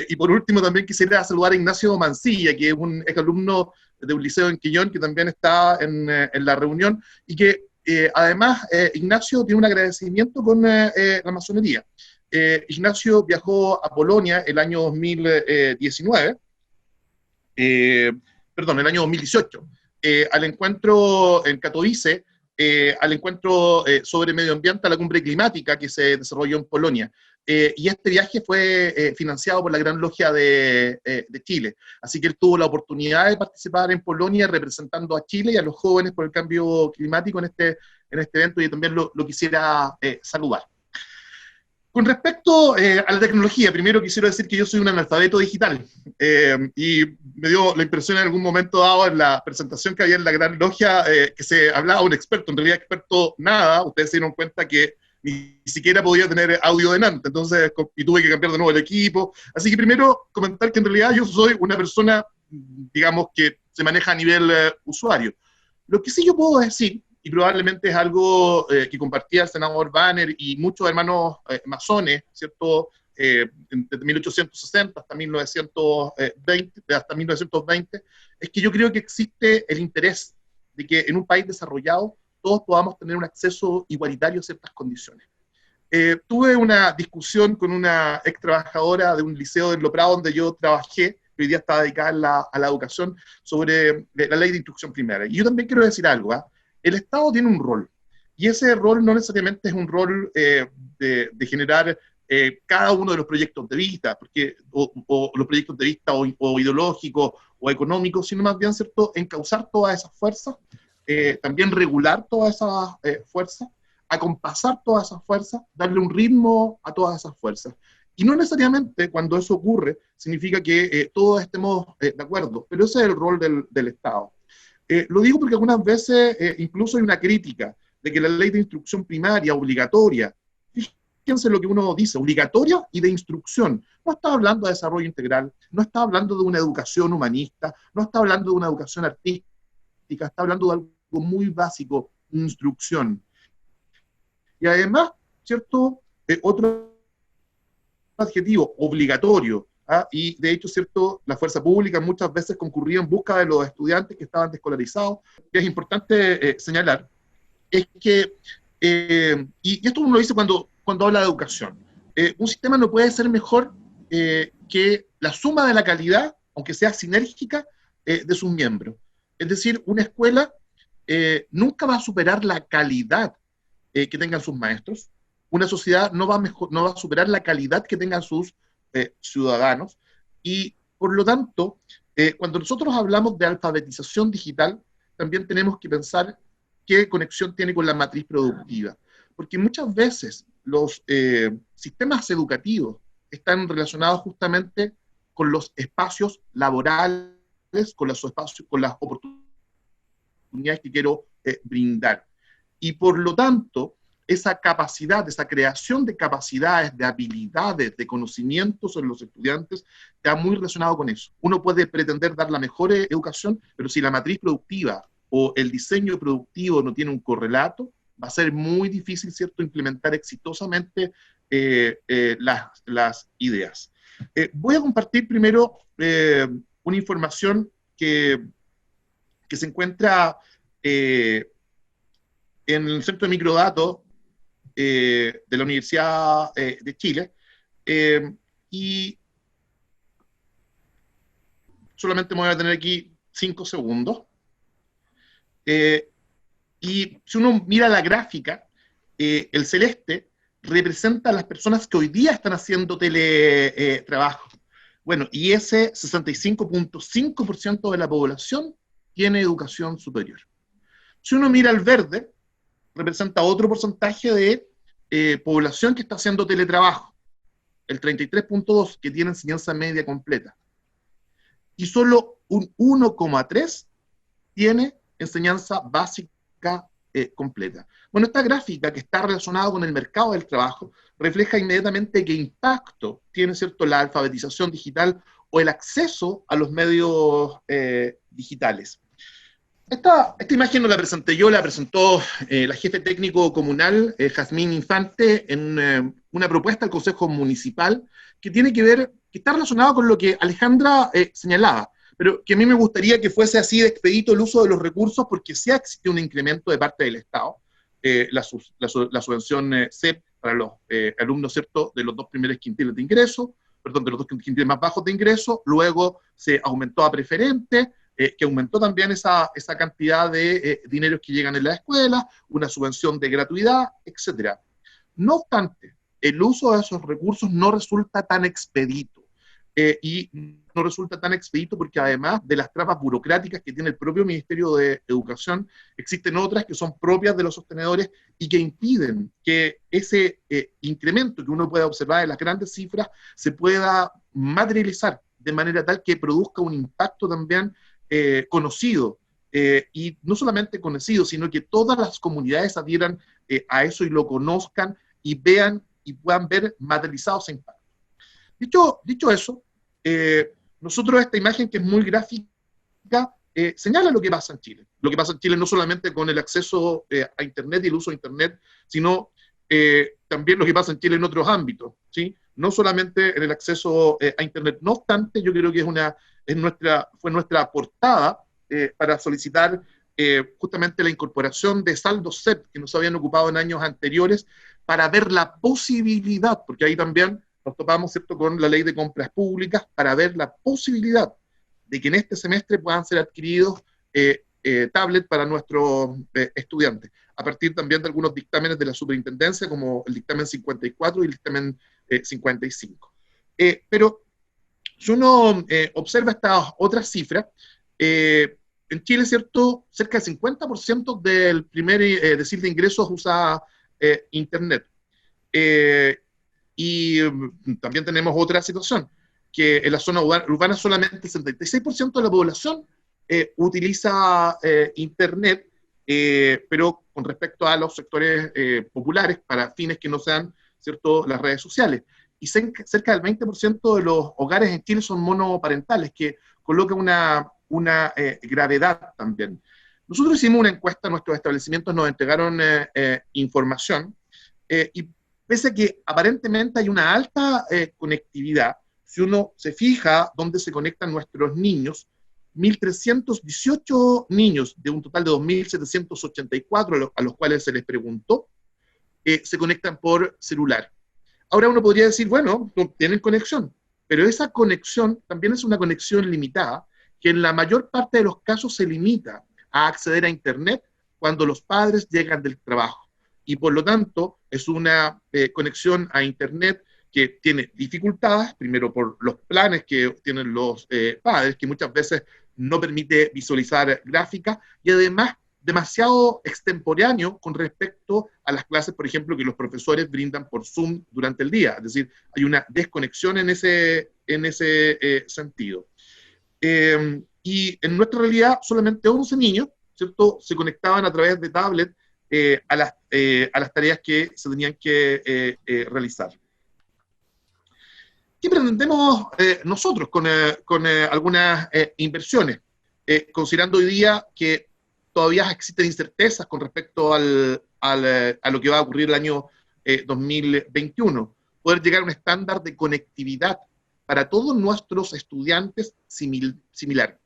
Y por último también quisiera saludar a Ignacio Mancilla, que es un exalumno de un liceo en Quiñón, que también está en la reunión, y que además Ignacio tiene un agradecimiento con la masonería. Ignacio viajó a Polonia el año 2019, perdón, el año 2018, al encuentro en Katowice, al encuentro sobre medio ambiente, a la cumbre climática que se desarrolló en Polonia. Y este viaje fue financiado por la Gran Logia de Chile. Así que él tuvo la oportunidad de participar en Polonia representando a Chile y a los jóvenes por el cambio climático en este evento, y también lo quisiera saludar. Con respecto a la tecnología, primero quisiera decir que yo soy un analfabeto digital, y me dio la impresión en algún momento dado en la presentación que había en la Gran Logia que se hablaba de un experto. En realidad experto nada, ustedes se dieron cuenta que ni siquiera podía tener audio delante, entonces, y tuve que cambiar de nuevo el equipo. Así que primero comentar que en realidad yo soy una persona, digamos, que se maneja a nivel usuario. Lo que sí yo puedo decir, y probablemente es algo que compartía el senador Banner y muchos hermanos masones, ¿cierto?, desde 1860 hasta 1920, es que yo creo que existe el interés de que en un país desarrollado todos podamos tener un acceso igualitario a ciertas condiciones. Tuve una discusión con una ex trabajadora de un liceo de Lo Prado donde yo trabajé, que hoy día está dedicada a la educación, sobre la ley de instrucción primaria. Y yo también quiero decir algo, ¿eh? El Estado tiene un rol, y ese rol no necesariamente es un rol de generar cada uno de los proyectos de vista, o los proyectos de vista o ideológicos o económicos, sino más bien, ¿cierto?, encauzar todas esas fuerzas, también regular todas esas fuerzas, acompasar todas esas fuerzas, darle un ritmo a todas esas fuerzas. Y no necesariamente cuando eso ocurre significa que todos estemos de acuerdo, pero ese es el rol del Estado. Lo digo porque algunas veces incluso hay una crítica de que la ley de instrucción primaria obligatoria, fíjense lo que uno dice, obligatoria y de instrucción, no está hablando de desarrollo integral, no está hablando de una educación humanista, no está hablando de una educación artística, está hablando de algo muy básico, instrucción. Y además, ¿cierto? Otro adjetivo, obligatorio. Y de hecho, ¿cierto?, la fuerza pública muchas veces concurría en busca de los estudiantes que estaban descolarizados. Que es importante señalar, es que, y esto uno lo dice cuando habla de educación, un sistema no puede ser mejor que la suma de la calidad, aunque sea sinérgica, de sus miembros. Es decir, una escuela nunca va a superar la calidad que tengan sus maestros, una sociedad no va a superar la calidad que tengan sus ciudadanos, y por lo tanto, cuando nosotros hablamos de alfabetización digital, también tenemos que pensar qué conexión tiene con la matriz productiva, porque muchas veces los sistemas educativos están relacionados justamente con los espacios laborales, con las oportunidades que quiero brindar, y por lo tanto, esa capacidad, esa creación de capacidades, de habilidades, de conocimientos en los estudiantes, está muy relacionado con eso. Uno puede pretender dar la mejor educación, pero si la matriz productiva o el diseño productivo no tiene un correlato, va a ser muy difícil, ¿cierto?, implementar exitosamente las ideas. Voy a compartir primero una información que se encuentra en el Centro de Microdatos de la Universidad de Chile, y solamente me voy a tener aquí 5 segundos. Y si uno mira la gráfica, el celeste representa a las personas que hoy día están haciendo teletrabajo. Bueno, y ese 65.5% de la población tiene educación superior. Si uno mira el verde, representa otro porcentaje de población que está haciendo teletrabajo, el 33.2% que tiene enseñanza media completa, y solo un 1,3% tiene enseñanza básica completa. Bueno, esta gráfica que está relacionada con el mercado del trabajo refleja inmediatamente qué impacto tiene, ¿cierto?, la alfabetización digital o el acceso a los medios digitales. Esta imagen no la presenté yo, la presentó la jefe técnico comunal, Jazmín Infante, en una propuesta al Consejo Municipal que tiene que ver, que está relacionado con lo que Alejandra señalaba, pero que a mí me gustaría que fuese así de expedito el uso de los recursos, porque sí existe un incremento de parte del Estado, la subvención CEP para los alumnos, ¿cierto?, de los dos primeros quintiles de ingreso, perdón, de los dos quintiles más bajos de ingreso, luego se aumentó a preferente, que aumentó también esa cantidad de dineros que llegan en la escuela, una subvención de gratuidad, etc. No obstante, el uso de esos recursos no resulta tan expedito, y no resulta tan expedito porque además de las trabas burocráticas que tiene el propio Ministerio de Educación, existen otras que son propias de los sostenedores y que impiden que ese incremento que uno puede observar en las grandes cifras se pueda materializar de manera tal que produzca un impacto también conocido, y no solamente conocido, sino que todas las comunidades adhieran a eso y lo conozcan y vean y puedan ver materializado ese impacto. Dicho eso, nosotros esta imagen que es muy gráfica señala lo que pasa en Chile. Lo que pasa en Chile no solamente con el acceso a Internet y el uso de Internet, sino también lo que pasa en Chile en otros ámbitos, ¿sí? No solamente en el acceso a Internet. No obstante, yo creo que fue nuestra portada para solicitar justamente la incorporación de saldos CEP que nos habían ocupado en años anteriores, para ver la posibilidad, porque ahí también nos topamos, ¿cierto?, con la ley de compras públicas, para ver la posibilidad de que en este semestre puedan ser adquiridos tablets para nuestros estudiantes, a partir también de algunos dictámenes de la superintendencia, como el dictamen 54 y el dictamen 55. Pero si uno observa estas otras cifras, en Chile, ¿cierto?, cerca del 50% del primer decil de ingresos usa Internet. Y también tenemos otra situación, que en la zona urbana solamente el 76% de la población utiliza Internet, pero con respecto a los sectores populares, para fines que no sean, ¿cierto?, las redes sociales. Y cerca del 20% de los hogares en Chile son monoparentales, que coloca una gravedad también. Nosotros hicimos una encuesta, nuestros establecimientos nos entregaron información, y pese a que aparentemente hay una alta conectividad, si uno se fija dónde se conectan nuestros niños, 1.318 niños de un total de 2.784 a los cuales se les preguntó, se conectan por celular. Ahora uno podría decir, bueno, no tienen conexión, pero esa conexión también es una conexión limitada, que en la mayor parte de los casos se limita a acceder a Internet cuando los padres llegan del trabajo. Y por lo tanto, es una conexión a Internet que tiene dificultades, primero por los planes que tienen los padres, que muchas veces no permite visualizar gráficas, y además demasiado extemporáneo con respecto a las clases, por ejemplo, que los profesores brindan por Zoom durante el día. Es decir, hay una desconexión en ese sentido. Y en nuestra realidad, solamente 11 niños, ¿cierto?, se conectaban a través de tablet a las tareas que se tenían que realizar. ¿Qué pretendemos nosotros con algunas inversiones? Considerando hoy día que todavía existen incertezas con respecto a lo que va a ocurrir el año 2021, poder llegar a un estándar de conectividad para todos nuestros estudiantes similar.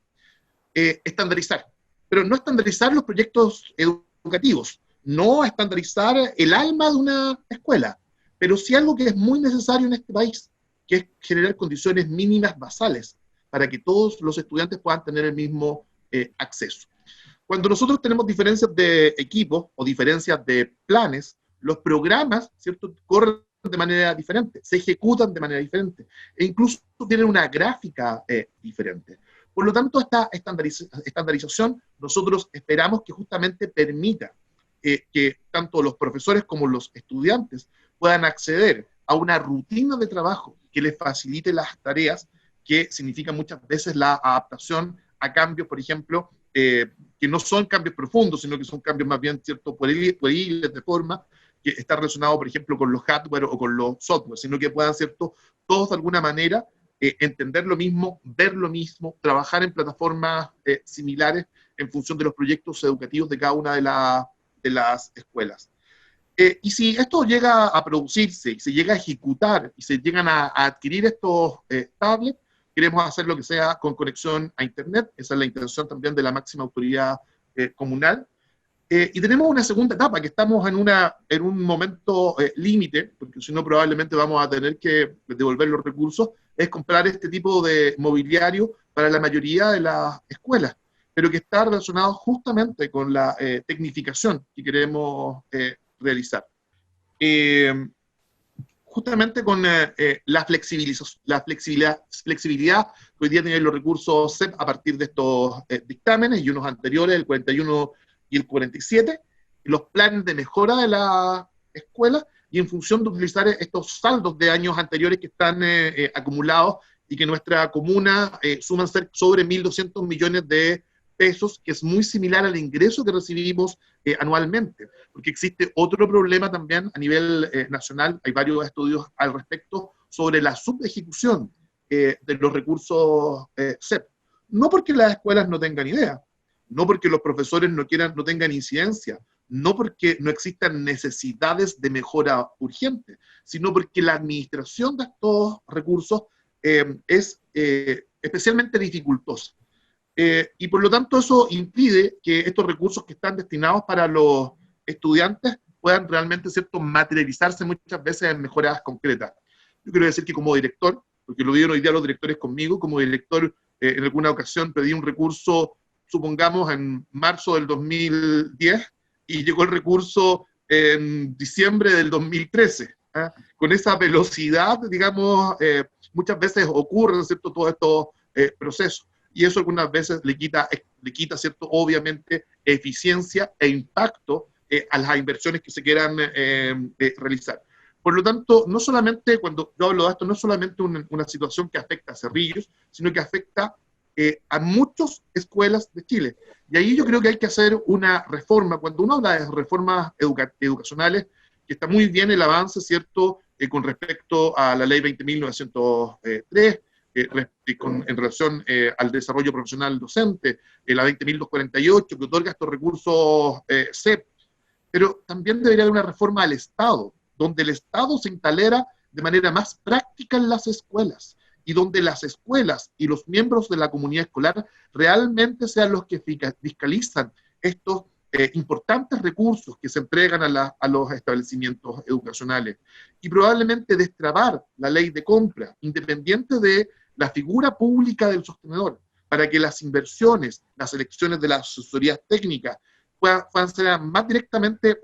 Estandarizar, pero no estandarizar los proyectos educativos, no estandarizar el alma de una escuela, pero sí algo que es muy necesario en este país, que es generar condiciones mínimas basales para que todos los estudiantes puedan tener el mismo acceso. Cuando nosotros tenemos diferencias de equipos o diferencias de planes, los programas, ¿cierto?, corren de manera diferente, se ejecutan de manera diferente, e incluso tienen una gráfica diferente. Por lo tanto, esta estandarización nosotros esperamos que justamente permita que tanto los profesores como los estudiantes puedan acceder a una rutina de trabajo que les facilite las tareas, que significa muchas veces la adaptación a cambios, por ejemplo, que no son cambios profundos, sino que son cambios más bien, ¿cierto?, pueriles de forma, que está relacionado, por ejemplo, con los hardware o con los software, sino que puedan, ¿cierto?, todos de alguna manera entender lo mismo, ver lo mismo, trabajar en plataformas similares en función de los proyectos educativos de cada una de las escuelas. Y si esto llega a producirse, y se llega a ejecutar, y se llegan a adquirir estos tablets, queremos hacer lo que sea con conexión a Internet, esa es la intención también de la máxima autoridad comunal. Y tenemos una segunda etapa, que estamos en un momento límite, porque si no probablemente vamos a tener que devolver los recursos, es comprar este tipo de mobiliario para la mayoría de las escuelas, pero que está relacionado justamente con la tecnificación que queremos realizar. Justamente con la flexibilidad que hoy día tienen los recursos CEP a partir de estos dictámenes y unos anteriores, el 41 y el 47, los planes de mejora de la escuela, y en función de utilizar estos saldos de años anteriores que están acumulados y que nuestra comuna suman ser sobre 1.200 millones de pesos, que es muy similar al ingreso que recibimos anualmente, porque existe otro problema también a nivel nacional, hay varios estudios al respecto sobre la subejecución de los recursos CEP. No porque las escuelas no tengan idea, no porque los profesores no tengan incidencia, no porque no existan necesidades de mejora urgente, sino porque la administración de estos recursos es especialmente dificultosa. Y por lo tanto eso impide que estos recursos que están destinados para los estudiantes puedan realmente, ¿cierto?, materializarse muchas veces en mejoras concretas. Yo quiero decir que como director, porque lo vieron hoy día los directores conmigo, como director en alguna ocasión pedí un recurso, supongamos en marzo del 2010, y llegó el recurso en diciembre del 2013. Con esa velocidad, digamos, muchas veces ocurren, ¿cierto?, todos estos procesos. Y eso algunas veces le quita, ¿cierto?, obviamente, eficiencia e impacto a las inversiones que se quieran realizar. Por lo tanto, no solamente, cuando yo hablo de esto, no es solamente una situación que afecta a Cerrillos, sino que afecta a muchas escuelas de Chile. Y ahí yo creo que hay que hacer una reforma. Cuando uno habla de reformas educacionales, que está muy bien el avance, ¿cierto?, con respecto a la ley 20.903, en relación al desarrollo profesional docente, la 20.248, que otorga estos recursos CEP, pero también debería haber una reforma al Estado, donde el Estado se instalera de manera más práctica en las escuelas, y donde las escuelas y los miembros de la comunidad escolar realmente sean los que fiscalizan estos importantes recursos que se entregan a los establecimientos educacionales, y probablemente destrabar la ley de compra, independiente de la figura pública del sostenedor, para que las inversiones, las elecciones de las asesorías técnicas puedan ser más directamente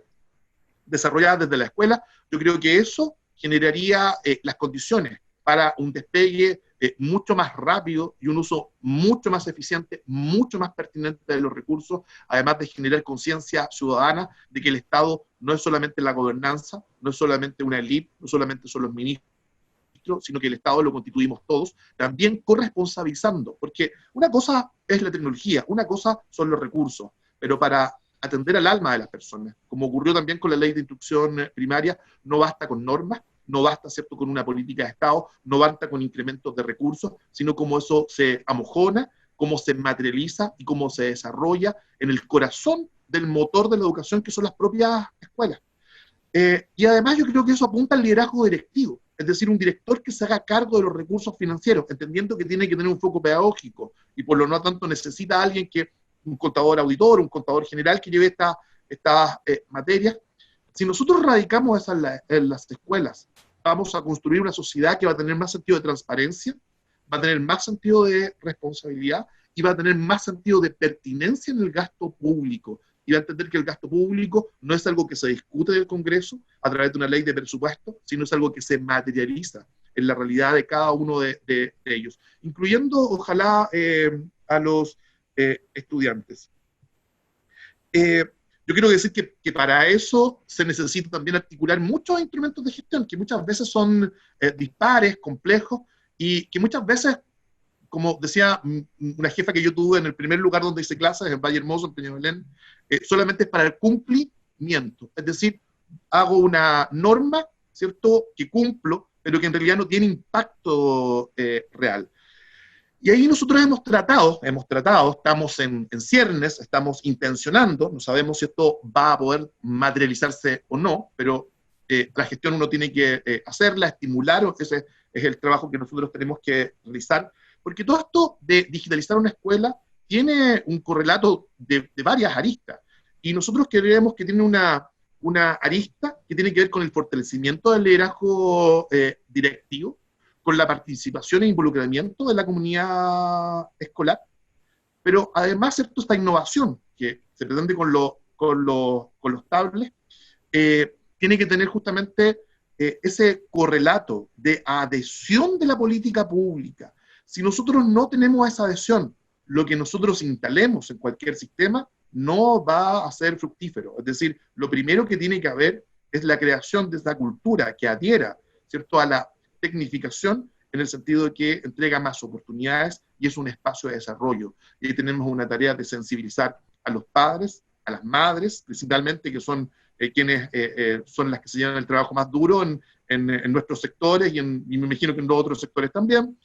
desarrolladas desde la escuela. Yo creo que eso generaría las condiciones para un despegue mucho más rápido y un uso mucho más eficiente, mucho más pertinente de los recursos, además de generar conciencia ciudadana de que el Estado no es solamente la gobernanza, no es solamente una élite, no solamente son los ministros, sino que el Estado lo constituimos todos, también corresponsabilizando, porque una cosa es la tecnología, una cosa son los recursos, pero para atender al alma de las personas, como ocurrió también con la ley de instrucción primaria, no basta con normas, no basta, ¿cierto?, con una política de Estado, no basta con incrementos de recursos, sino cómo eso se amojona, cómo se materializa y cómo se desarrolla en el corazón del motor de la educación, que son las propias escuelas. Y además yo creo que eso apunta al liderazgo directivo, es decir, un director que se haga cargo de los recursos financieros, entendiendo que tiene que tener un foco pedagógico, y por lo no tanto necesita a alguien un contador auditor, un contador general que lleve estas materias. Si nosotros radicamos eso en las escuelas, vamos a construir una sociedad que va a tener más sentido de transparencia, va a tener más sentido de responsabilidad y va a tener más sentido de pertinencia en el gasto público. Y va a entender que el gasto público no es algo que se discute del Congreso a través de una ley de presupuesto, sino es algo que se materializa en la realidad de cada uno de ellos, incluyendo, ojalá, a los estudiantes. Yo quiero decir que para eso se necesita también articular muchos instrumentos de gestión, que muchas veces son dispares, complejos, y que muchas veces como decía una jefa que yo tuve en el primer lugar donde hice clases, en Valle Hermoso, en Peñalolén, solamente es para el cumplimiento. Es decir, hago una norma, ¿cierto?, que cumplo, pero que en realidad no tiene impacto real. Y ahí nosotros hemos tratado, estamos en ciernes, estamos intencionando, no sabemos si esto va a poder materializarse o no, pero la gestión uno tiene que hacerla, estimular, ese es el trabajo que nosotros tenemos que realizar, porque todo esto de digitalizar una escuela tiene un correlato de varias aristas, y nosotros creemos que tiene una arista que tiene que ver con el fortalecimiento del liderazgo directivo, con la participación e involucramiento de la comunidad escolar, pero además, ¿cierto?, esta innovación que se pretende con los tablets, tiene que tener justamente ese correlato de adhesión de la política pública. Si nosotros no tenemos esa adhesión, lo que nosotros instalemos en cualquier sistema no va a ser fructífero. Es decir, lo primero que tiene que haber es la creación de esa cultura que adhiera, ¿cierto?, a la tecnificación, en el sentido de que entrega más oportunidades y es un espacio de desarrollo. Y ahí tenemos una tarea de sensibilizar a los padres, a las madres, principalmente, que son quienes son las que se llevan el trabajo más duro en nuestros sectores y me imagino que en los otros sectores también.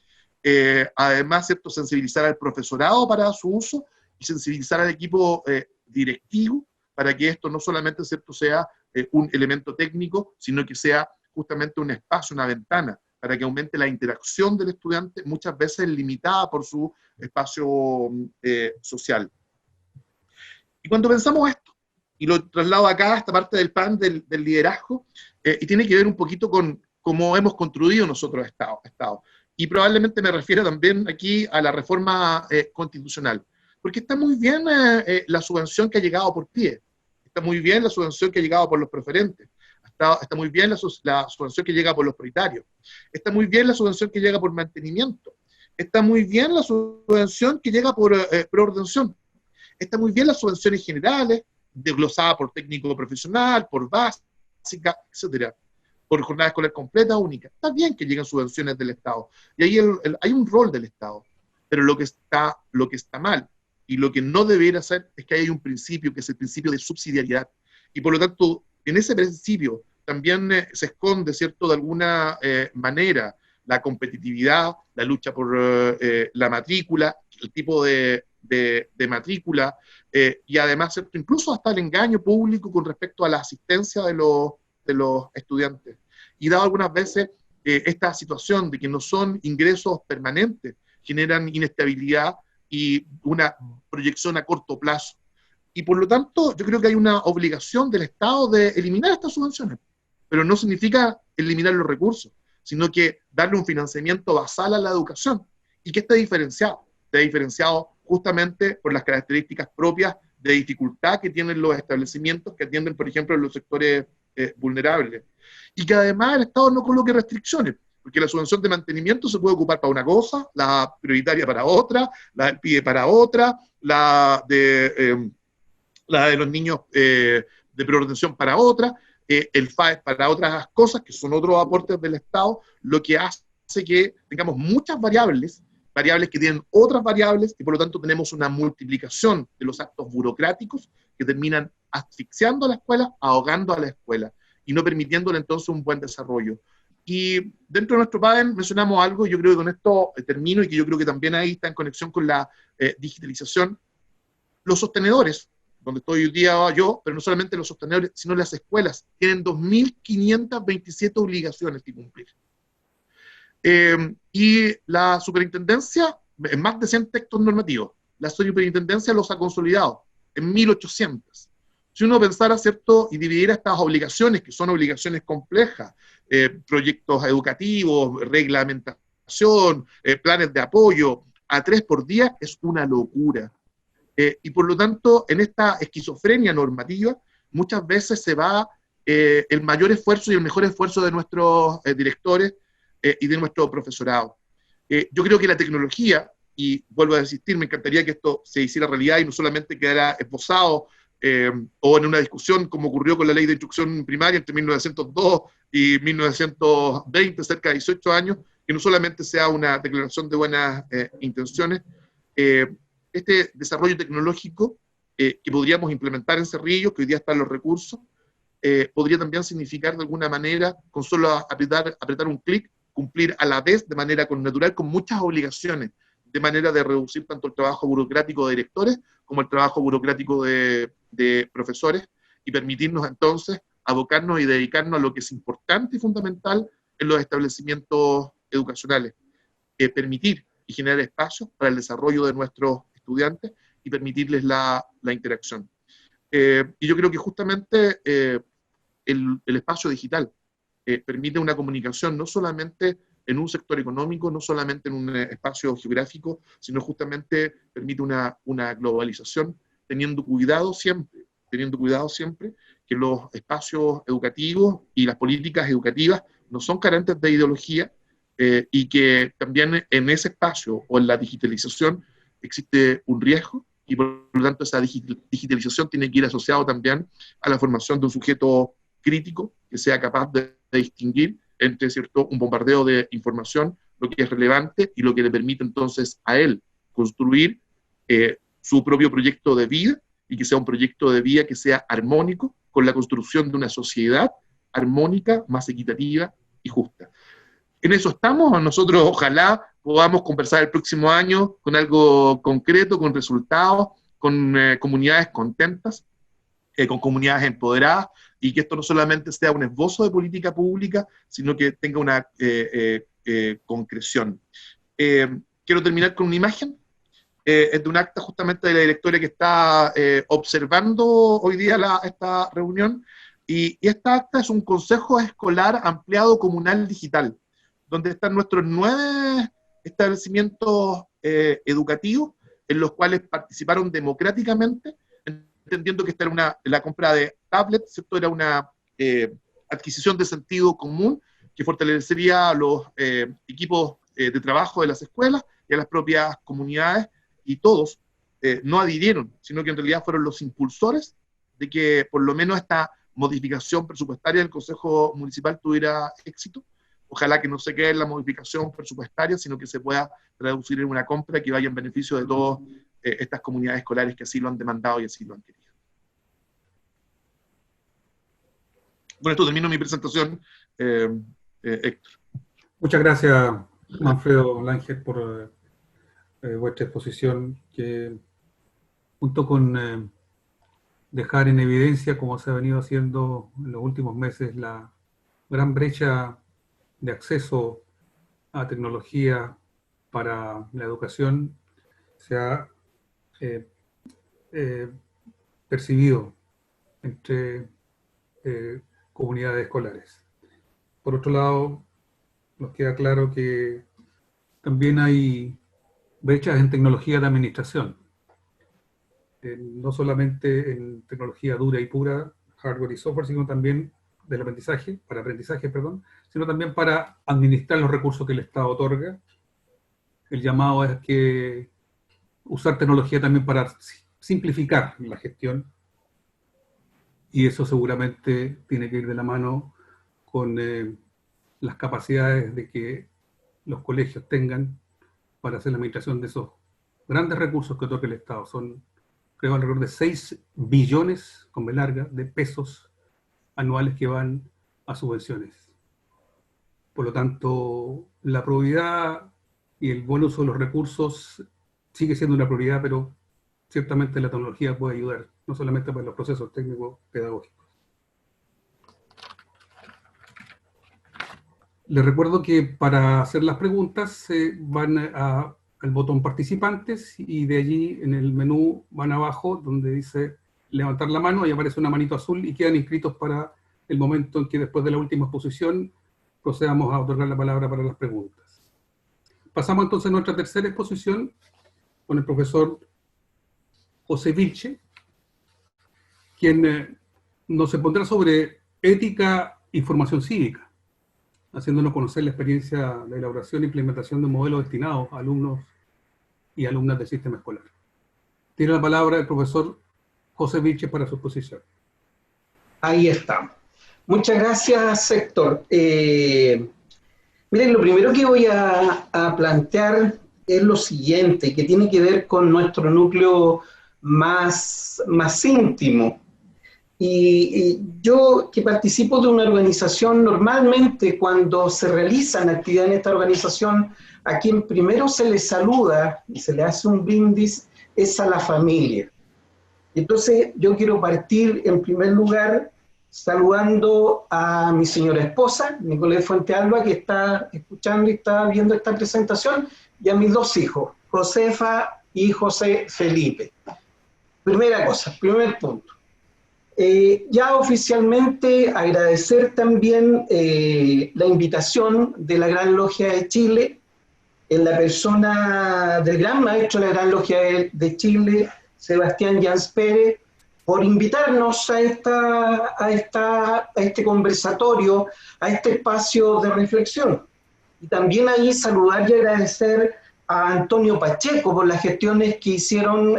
Además, ¿cierto?, sensibilizar al profesorado para su uso y sensibilizar al equipo directivo para que esto no solamente, ¿cierto?, sea un elemento técnico, sino que sea justamente un espacio, una ventana, para que aumente la interacción del estudiante, muchas veces limitada por su espacio social. Y cuando pensamos esto, y lo traslado acá a esta parte del plan del liderazgo, y tiene que ver un poquito con cómo hemos construido nosotros Estado. Y probablemente me refiero también aquí a la reforma constitucional, porque está muy bien la subvención que ha llegado por pie, está muy bien la subvención que ha llegado por los preferentes, está muy bien la subvención que llega por los prioritarios, está muy bien la subvención que llega por mantenimiento, está muy bien la subvención que llega por preordenación, está muy bien las subvenciones generales, desglosada por técnico profesional, por básica, etcétera, por jornada escolar completa, única. Está bien que lleguen subvenciones del Estado, y ahí hay un rol del Estado, pero lo que está mal, y lo que no debería hacer, es que hay un principio, que es el principio de subsidiariedad, y por lo tanto, en ese principio también se esconde, ¿cierto?, de alguna manera, la competitividad, la lucha por la matrícula, el tipo de matrícula, y además, ¿cierto?, incluso hasta el engaño público con respecto a la asistencia de los estudiantes. Y dado algunas veces esta situación de que no son ingresos permanentes, generan inestabilidad y una proyección a corto plazo. Y por lo tanto, yo creo que hay una obligación del Estado de eliminar estas subvenciones, pero no significa eliminar los recursos, sino que darle un financiamiento basal a la educación, y que esté diferenciado justamente por las características propias de dificultad que tienen los establecimientos que atienden, por ejemplo, en los sectores vulnerables. Y que además el Estado no coloque restricciones, porque la subvención de mantenimiento se puede ocupar para una cosa, la prioritaria para otra, la del PIDE para otra, la de los niños de preordenación para otra, el FAES para otras cosas, que son otros aportes del Estado, lo que hace que tengamos muchas variables que tienen otras variables, y por lo tanto tenemos una multiplicación de los actos burocráticos que terminan asfixiando a la escuela, ahogando a la escuela, y no permitiéndole entonces un buen desarrollo. Y dentro de nuestro panel mencionamos algo, y yo creo que con esto termino, y que yo creo que también ahí está en conexión con la digitalización. Los sostenedores, donde estoy hoy día yo, pero no solamente los sostenedores, sino las escuelas, tienen 2.527 obligaciones que cumplir. Y la superintendencia, en más de 100 textos normativos, la superintendencia los ha consolidado en 1.800. Si uno pensara, ¿cierto?, y dividiera estas obligaciones, que son obligaciones complejas, proyectos educativos, reglamentación, planes de apoyo, a 3 por día, es una locura. Y por lo tanto, en esta esquizofrenia normativa, muchas veces se va el mayor esfuerzo y el mejor esfuerzo de nuestros directores y de nuestro profesorado. Yo creo que la tecnología, y vuelvo a insistir, me encantaría que esto se hiciera realidad y no solamente quedara esbozado o en una discusión como ocurrió con la ley de instrucción primaria entre 1902 y 1920, cerca de 18 años, que no solamente sea una declaración de buenas intenciones. Este desarrollo tecnológico que podríamos implementar en Cerrillos, que hoy día están los recursos, podría también significar de alguna manera, con solo apretar un clic, cumplir a la vez de manera connatural con muchas obligaciones, de manera de reducir tanto el trabajo burocrático de directores como el trabajo burocrático de profesores, y permitirnos entonces abocarnos y dedicarnos a lo que es importante y fundamental en los establecimientos educacionales, permitir y generar espacios para el desarrollo de nuestros estudiantes y permitirles la interacción. Y yo creo que justamente el espacio digital permite una comunicación no solamente en un sector económico, no solamente en un espacio geográfico, sino justamente permite una globalización, teniendo cuidado siempre que los espacios educativos y las políticas educativas no son carentes de ideología, y que también en ese espacio o en la digitalización existe un riesgo, y por lo tanto esa digitalización tiene que ir asociado también a la formación de un sujeto crítico que sea capaz de distinguir entre, ¿cierto?, un bombardeo de información, lo que es relevante y lo que le permite entonces a él construir su propio proyecto de vida, y que sea un proyecto de vida que sea armónico con la construcción de una sociedad armónica, más equitativa y justa. En eso estamos. Nosotros ojalá podamos conversar el próximo año con algo concreto, con resultados, con comunidades contentas, con comunidades empoderadas, y que esto no solamente sea un esbozo de política pública, sino que tenga una concreción. Quiero terminar con una imagen. Es de un acta justamente de la directora que está observando hoy día esta reunión, y esta acta es un consejo escolar ampliado comunal digital, donde están nuestros 9 establecimientos educativos, en los cuales participaron democráticamente, entendiendo que esta era la compra de tablets, ¿cierto? Era una adquisición de sentido común que fortalecería a los equipos de trabajo de las escuelas y a las propias comunidades, y todos no adhirieron, sino que en realidad fueron los impulsores de que por lo menos esta modificación presupuestaria del Consejo Municipal tuviera éxito. Ojalá que no se quede en la modificación presupuestaria, sino que se pueda traducir en una compra que vaya en beneficio de todas estas comunidades escolares que así lo han demandado y así lo han querido. Con esto termino mi presentación, Héctor. Muchas gracias, Manfredo Langer, por vuestra exposición, que junto con dejar en evidencia, como se ha venido haciendo en los últimos meses, la gran brecha de acceso a tecnología para la educación, se ha percibido entre comunidades escolares. Por otro lado, nos queda claro que también hay brechas en tecnología de administración, no solamente en tecnología dura y pura, hardware y software, sino también del aprendizaje, sino también para administrar los recursos que el Estado otorga. El llamado es que usar tecnología también para simplificar la gestión, y eso seguramente tiene que ir de la mano con las capacidades de que los colegios tengan para hacer la administración de esos grandes recursos que otorga el Estado. Son, creo, alrededor de 6 billones, con B larga, de pesos anuales que van a subvenciones. Por lo tanto, la probidad y el buen uso de los recursos sigue siendo una prioridad, pero ciertamente la tecnología puede ayudar, no solamente para los procesos técnicos pedagógicos. Les recuerdo que para hacer las preguntas van al botón participantes, y de allí en el menú van abajo donde dice levantar la mano, y aparece una manito azul y quedan inscritos para el momento en que después de la última exposición procedamos a otorgar la palabra para las preguntas. Pasamos entonces a nuestra tercera exposición con el profesor José Vilche, quien nos expondrá sobre ética y formación cívica, haciéndonos conocer la experiencia de elaboración e implementación de un modelo destinado a alumnos y alumnas del sistema escolar. Tiene la palabra el profesor José Vilche para su exposición. Ahí está. Muchas gracias, Héctor. Miren, lo primero que voy a plantear es lo siguiente, que tiene que ver con nuestro núcleo más íntimo. Y yo, que participo de una organización, normalmente cuando se realizan actividades en esta organización, a quien primero se le saluda y se le hace un brindis es a la familia. Entonces yo quiero partir en primer lugar saludando a mi señora esposa, Nicolás Fuente Alba, que está escuchando y está viendo esta presentación, y a mis dos hijos, Josefa y José Felipe. Primera cosa, primer punto. Ya oficialmente agradecer también la invitación de la Gran Logia de Chile, en la persona del gran maestro de la Gran Logia de Chile, Sebastián Jans Pérez, por invitarnos a este conversatorio, a este espacio de reflexión. Y también ahí saludar y agradecer a Antonio Pacheco por las gestiones que hicieron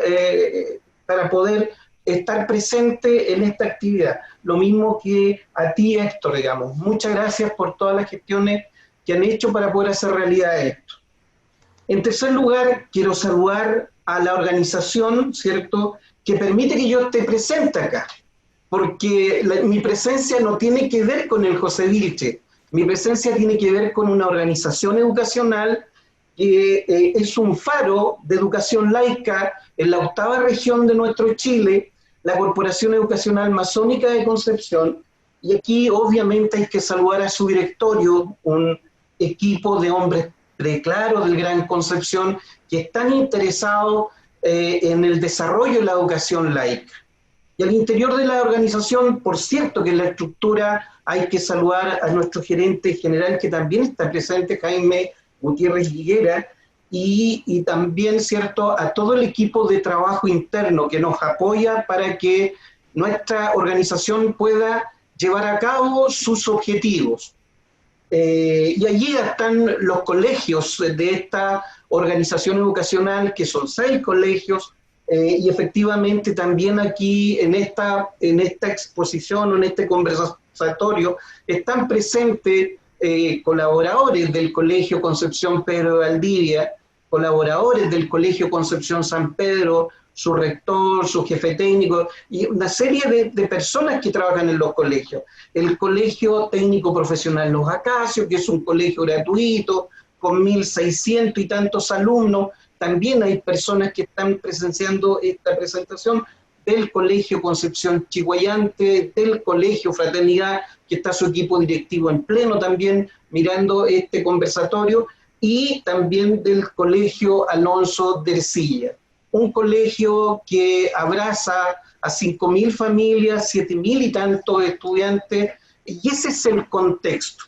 para poder estar presente en esta actividad. Lo mismo que a ti, Héctor, digamos. Muchas gracias por todas las gestiones que han hecho para poder hacer realidad esto. En tercer lugar, quiero saludar a la organización, ¿cierto?, que permite que yo esté presente acá, porque mi presencia no tiene que ver con el José Vilche, mi presencia tiene que ver con una organización educacional que es un faro de educación laica en la 8ª región de nuestro Chile, la Corporación Educacional Masónica de Concepción, y aquí obviamente hay que saludar a su directorio, un equipo de hombres preclaros del Gran Concepción que están interesados en el desarrollo de la educación laica. Y al interior de la organización, por cierto que en la estructura hay que saludar a nuestro gerente general que también está presente, Jaime Gutiérrez Higuera, y también, cierto, a todo el equipo de trabajo interno que nos apoya para que nuestra organización pueda llevar a cabo sus objetivos. Y allí están los colegios de esta organización educacional, que son 6 colegios, y efectivamente también aquí en esta exposición o en este conversatorio están presentes colaboradores del Colegio Concepción Pedro de Valdivia, colaboradores del Colegio Concepción San Pedro, su rector, su jefe técnico, y una serie de personas que trabajan en los colegios. El Colegio Técnico Profesional Los Acacios, que es un colegio gratuito, con 1.600 y tantos alumnos. También hay personas que están presenciando esta presentación del Colegio Concepción Chiguayante, del Colegio Fraternidad, que está su equipo directivo en pleno también mirando este conversatorio, y también del Colegio Alonso de Ercilla. Un colegio que abraza a 5.000 familias, 7.000 y tantos estudiantes, y ese es el contexto.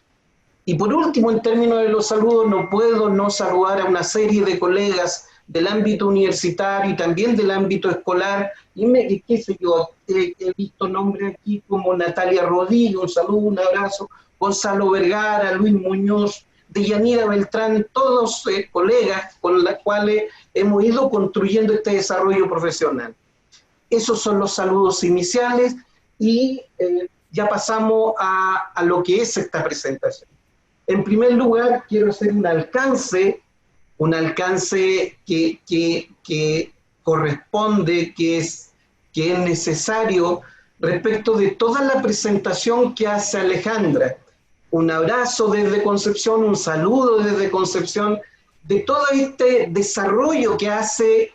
Y por último, en términos de los saludos, no puedo no saludar a una serie de colegas del ámbito universitario y también del ámbito escolar, y qué sé yo, he visto nombres aquí como Natalia Rodríguez, un saludo, un abrazo, Gonzalo Vergara, Luis Muñoz, Deyanira Beltrán, todos colegas con los cuales hemos ido construyendo este desarrollo profesional. Esos son los saludos iniciales y ya pasamos a lo que es esta presentación. En primer lugar, quiero hacer un alcance que corresponde, que es necesario respecto de toda la presentación que hace Alejandra. Un abrazo desde Concepción, un saludo desde Concepción, de todo este desarrollo que hace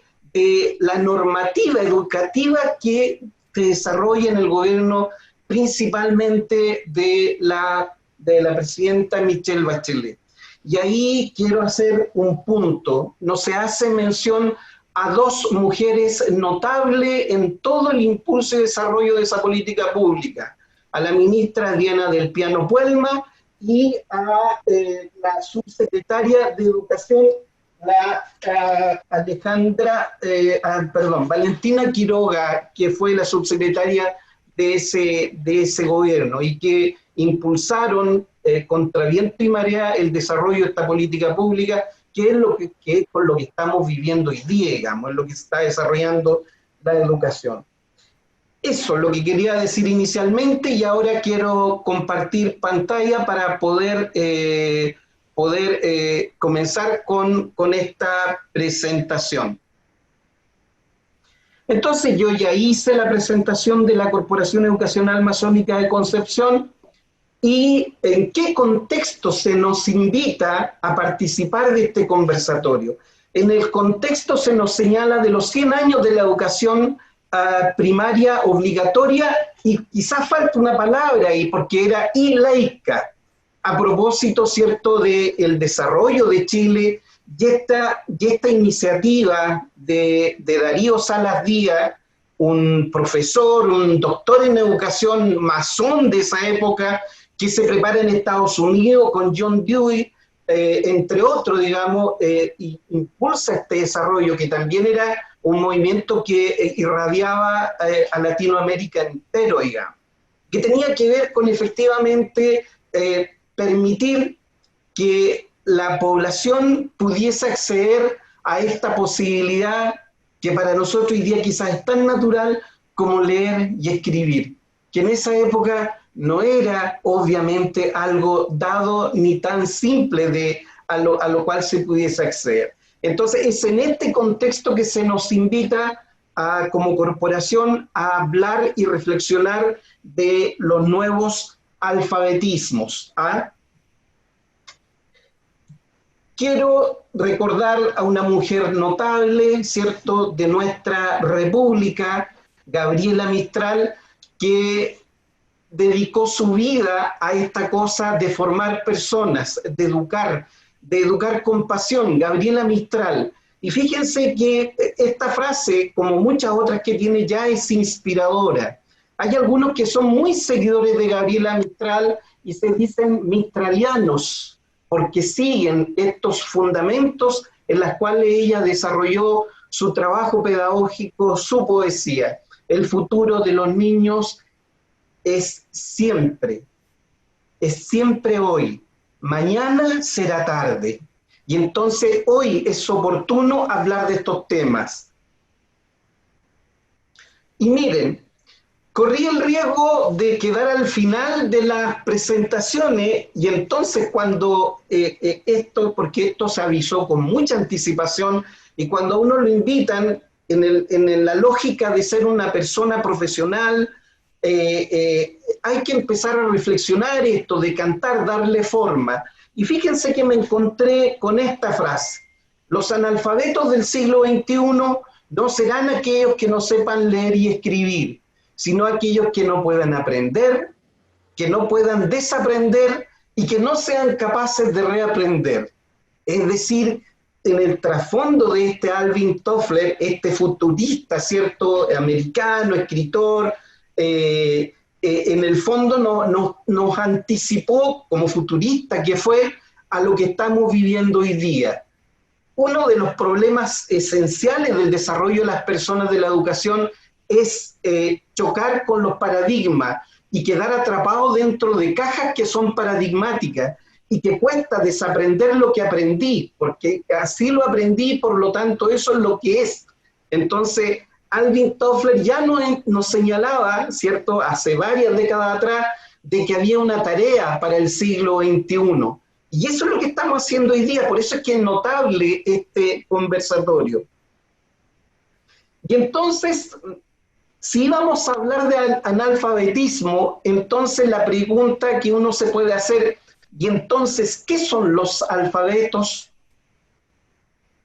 la normativa educativa que se desarrolla en el gobierno, principalmente de la presidenta Michelle Bachelet. Y ahí quiero hacer un punto. No se hace mención a 2 mujeres notables en todo el impulso y desarrollo de esa política pública, a la ministra Diana del Piano Puelma y a la subsecretaria de Educación, Valentina Quiroga, que fue la subsecretaria de ese gobierno y que impulsaron contra viento y marea el desarrollo de esta política pública, que es con lo que estamos viviendo hoy día, digamos, es lo que está desarrollando la educación. Eso es lo que quería decir inicialmente y ahora quiero compartir pantalla para poder poder comenzar con esta presentación. Entonces yo ya hice la presentación de la Corporación Educacional Masónica de Concepción y en qué contexto se nos invita a participar de este conversatorio. En el contexto se nos señala de los 100 años de la educación primaria obligatoria, y quizás falta una palabra ahí porque era y laica, a propósito, ¿cierto?, del desarrollo de Chile y esta iniciativa de Darío Salas Díaz, un profesor, un doctor en educación masón de esa época, que se prepara en Estados Unidos con John Dewey, entre otros, digamos, y impulsa este desarrollo, que también era un movimiento que irradiaba a Latinoamérica entero, digamos, que tenía que ver con efectivamente permitir que la población pudiese acceder a esta posibilidad que para nosotros hoy día quizás es tan natural como leer y escribir, que en esa época no era obviamente algo dado ni tan simple a lo cual se pudiese acceder. Entonces es en este contexto que se nos invita como corporación a hablar y reflexionar de los nuevos alfabetismos. Quiero recordar a una mujer notable, ¿cierto?, de nuestra república, Gabriela Mistral, que dedicó su vida a esta cosa de formar personas, de educar con pasión. Gabriela Mistral. Y fíjense que esta frase, como muchas otras que tiene ya, es inspiradora. Hay algunos que son muy seguidores de Gabriela Mistral y se dicen mistralianos, porque siguen estos fundamentos en los cuales ella desarrolló su trabajo pedagógico, su poesía. El futuro de los niños es siempre hoy. Mañana será tarde. Y entonces hoy es oportuno hablar de estos temas. Y miren, corrí el riesgo de quedar al final de las presentaciones, y entonces cuando porque esto se avisó con mucha anticipación, y cuando a uno lo invitan en la lógica de ser una persona profesional, hay que empezar a reflexionar esto, de cantar, darle forma. Y fíjense que me encontré con esta frase: los analfabetos del siglo XXI no serán aquellos que no sepan leer y escribir, sino aquellos que no puedan aprender, que no puedan desaprender y que no sean capaces de reaprender. Es decir, en el trasfondo de este Alvin Toffler, este futurista, ¿cierto?, americano, escritor, en el fondo nos anticipó como futurista que fue a lo que estamos viviendo hoy día. Uno de los problemas esenciales del desarrollo de las personas de la educación es chocar con los paradigmas y quedar atrapado dentro de cajas que son paradigmáticas y que cuesta desaprender lo que aprendí, porque así lo aprendí, por lo tanto eso es lo que es. Entonces Alvin Toffler ya nos señalaba, ¿cierto?, hace varias décadas atrás, de que había una tarea para el siglo XXI. Y eso es lo que estamos haciendo hoy día, por eso es que es notable este conversatorio. Y entonces, si vamos a hablar de analfabetismo, entonces la pregunta que uno se puede hacer, ¿y entonces qué son los alfabetos?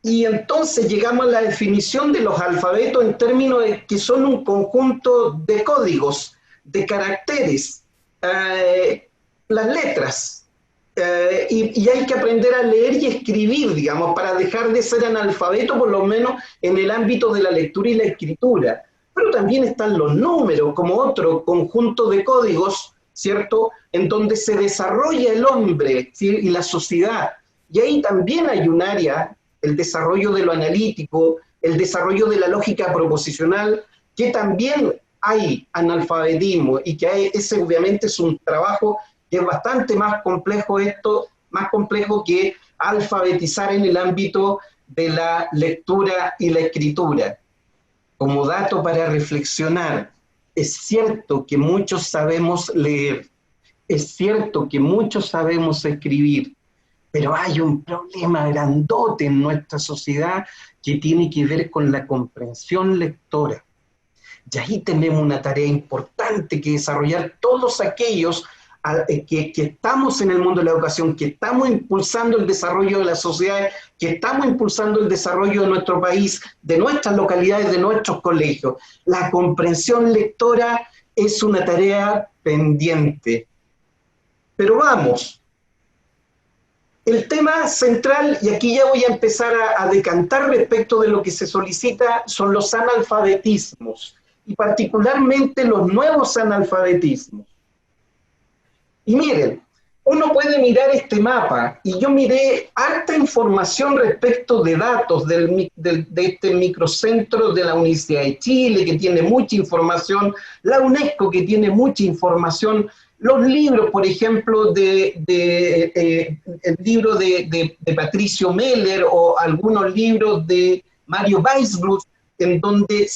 Y entonces llegamos a la definición de los alfabetos en términos de que son un conjunto de códigos, de caracteres, las letras, y hay que aprender a leer y escribir, digamos, para dejar de ser analfabeto, por lo menos en el ámbito de la lectura y la escritura. Pero también están los números como otro conjunto de códigos, ¿cierto?, en donde se desarrolla el hombre, ¿sí?, y la sociedad. Y ahí también hay un área, el desarrollo de lo analítico, el desarrollo de la lógica proposicional, que también hay analfabetismo, y que ese obviamente es un trabajo que es bastante más complejo más complejo que alfabetizar en el ámbito de la lectura y la escritura. Como dato para reflexionar, es cierto que muchos sabemos leer, es cierto que muchos sabemos escribir, Pero hay un problema grandote en nuestra sociedad que tiene que ver con la comprensión lectora. Y ahí tenemos una tarea importante que desarrollar todos aquellos que estamos en el mundo de la educación, que estamos impulsando el desarrollo de la sociedad, que estamos impulsando el desarrollo de nuestro país, de nuestras localidades, de nuestros colegios. La comprensión lectora es una tarea pendiente. Pero vamos, el tema central, y aquí ya voy a empezar a decantar respecto de lo que se solicita, son los analfabetismos, y particularmente los nuevos analfabetismos. Y miren, uno puede mirar este mapa, y yo miré harta información respecto de datos de este microcentro de la Universidad de Chile, que tiene mucha información, la UNESCO, que tiene mucha información, los libros, por ejemplo, el libro de Patricio Meller, o algunos libros de Mario Weisbluth, en donde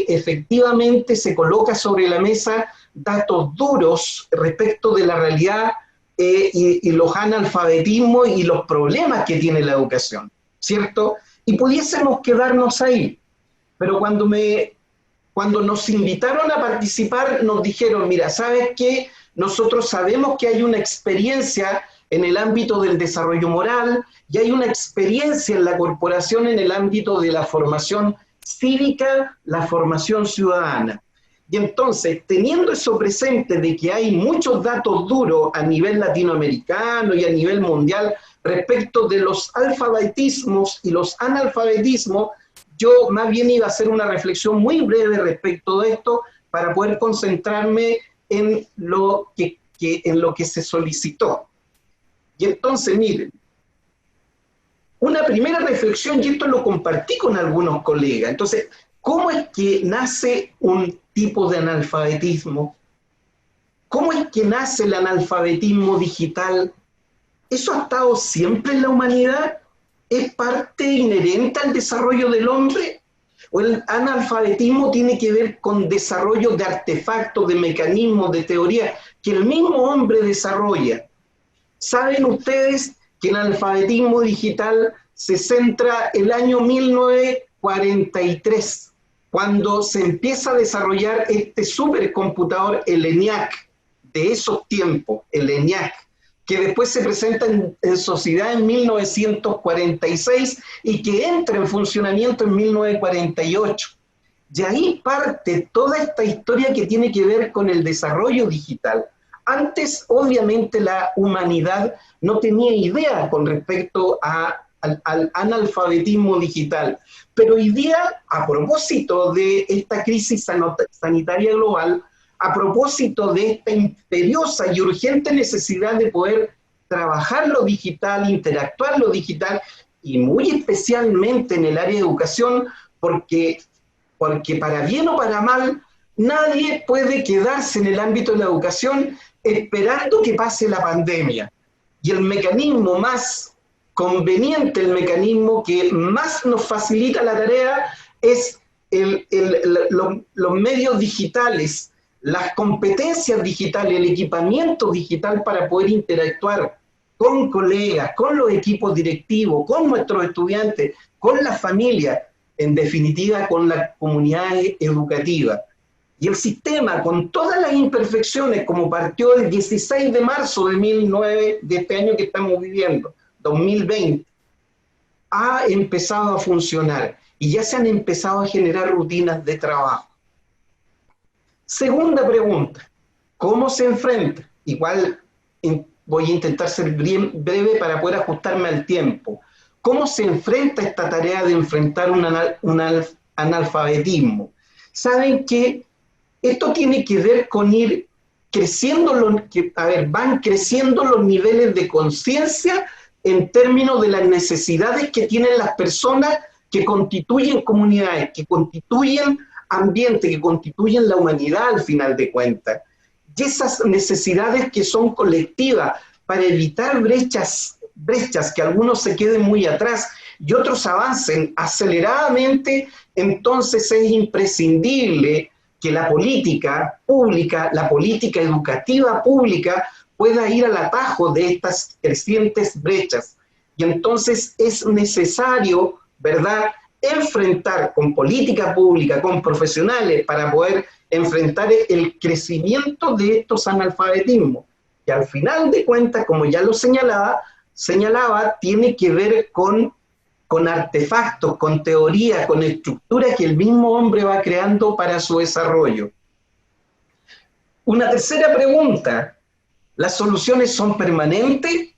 efectivamente se coloca sobre la mesa datos duros respecto de la realidad y los analfabetismos y los problemas que tiene la educación, ¿cierto? Y pudiésemos quedarnos ahí, pero cuando nos invitaron a participar, nos dijeron, mira, ¿sabes qué? Nosotros sabemos que hay una experiencia en el ámbito del desarrollo moral y hay una experiencia en la corporación en el ámbito de la formación cívica, la formación ciudadana. Y entonces, teniendo eso presente de que hay muchos datos duros a nivel latinoamericano y a nivel mundial respecto de los alfabetismos y los analfabetismos, yo más bien iba a hacer una reflexión muy breve respecto de esto para poder concentrarme en lo que se solicitó. Y entonces, miren, una primera reflexión, y esto lo compartí con algunos colegas, entonces, ¿cómo es que nace un tipo de analfabetismo? ¿Cómo es que nace el analfabetismo digital? ¿Eso ha estado siempre en la humanidad? ¿Es parte inherente al desarrollo del hombre? ¿O el analfabetismo tiene que ver con desarrollo de artefactos, de mecanismos, de teorías que el mismo hombre desarrolla? ¿Saben ustedes que el analfabetismo digital se centra el año 1943, cuando se empieza a desarrollar este supercomputador, el ENIAC, de esos tiempos, el ENIAC, que después se presenta en sociedad en 1946 y que entra en funcionamiento en 1948. Y ahí parte toda esta historia que tiene que ver con el desarrollo digital. Antes, obviamente, la humanidad no tenía idea con respecto al analfabetismo digital. Pero hoy día, a propósito de esta crisis sanitaria global, a propósito de esta imperiosa y urgente necesidad de poder trabajar lo digital, interactuar lo digital, y muy especialmente en el área de educación, porque para bien o para mal, nadie puede quedarse en el ámbito de la educación esperando que pase la pandemia. Y el mecanismo más conveniente, el mecanismo que más nos facilita la tarea es los medios digitales, las competencias digitales, el equipamiento digital para poder interactuar con colegas, con los equipos directivos, con nuestros estudiantes, con la familia, en definitiva con la comunidad educativa. Y el sistema, con todas las imperfecciones, como partió el 16 de marzo de este año que estamos viviendo, 2020, ha empezado a funcionar y ya se han empezado a generar rutinas de trabajo. Segunda pregunta, ¿cómo se enfrenta? Igual voy a intentar ser bien breve para poder ajustarme al tiempo. ¿Cómo se enfrenta esta tarea de enfrentar un analfabetismo? Saben que esto tiene que ver con ir creciendo, van creciendo los niveles de conciencia en términos de las necesidades que tienen las personas que constituyen comunidades, que constituyen ambiente, que constituyen la humanidad al final de cuentas. Y esas necesidades que son colectivas para evitar brechas, que algunos se queden muy atrás y otros avancen aceleradamente, entonces es imprescindible que la política pública, la política educativa pública, pueda ir al atajo de estas crecientes brechas. Y entonces es necesario, ¿verdad?, enfrentar con política pública, con profesionales, para poder enfrentar el crecimiento de estos analfabetismos, que al final de cuentas, como ya lo señalaba, tiene que ver con artefactos, con teorías, con estructuras que el mismo hombre va creando para su desarrollo. Una tercera pregunta, ¿las soluciones son permanentes?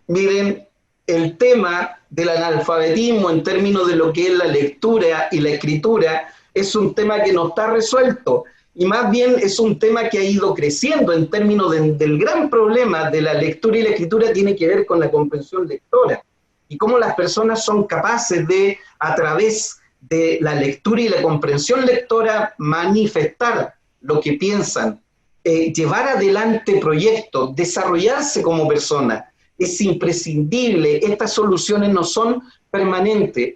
Miren, el tema del analfabetismo en términos de lo que es la lectura y la escritura es un tema que no está resuelto, y más bien es un tema que ha ido creciendo en términos del gran problema de la lectura y la escritura. Tiene que ver con la comprensión lectora, y cómo las personas son capaces de, a través de la lectura y la comprensión lectora, manifestar lo que piensan, llevar adelante proyectos, desarrollarse como personas. Es imprescindible, estas soluciones no son permanentes,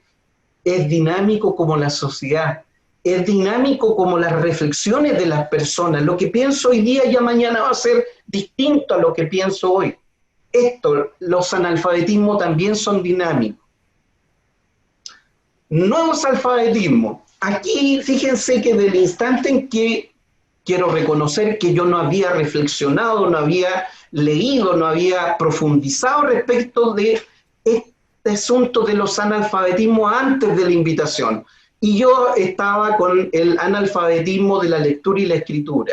es dinámico como la sociedad, es dinámico como las reflexiones de las personas. Lo que pienso hoy día ya mañana va a ser distinto a lo que pienso hoy. Los analfabetismos también son dinámicos. Nuevos alfabetismos. Aquí fíjense que del instante en que quiero reconocer que yo no había reflexionado, no había leído, no había profundizado respecto de este asunto de los analfabetismos antes de la invitación. Y yo estaba con el analfabetismo de la lectura y la escritura.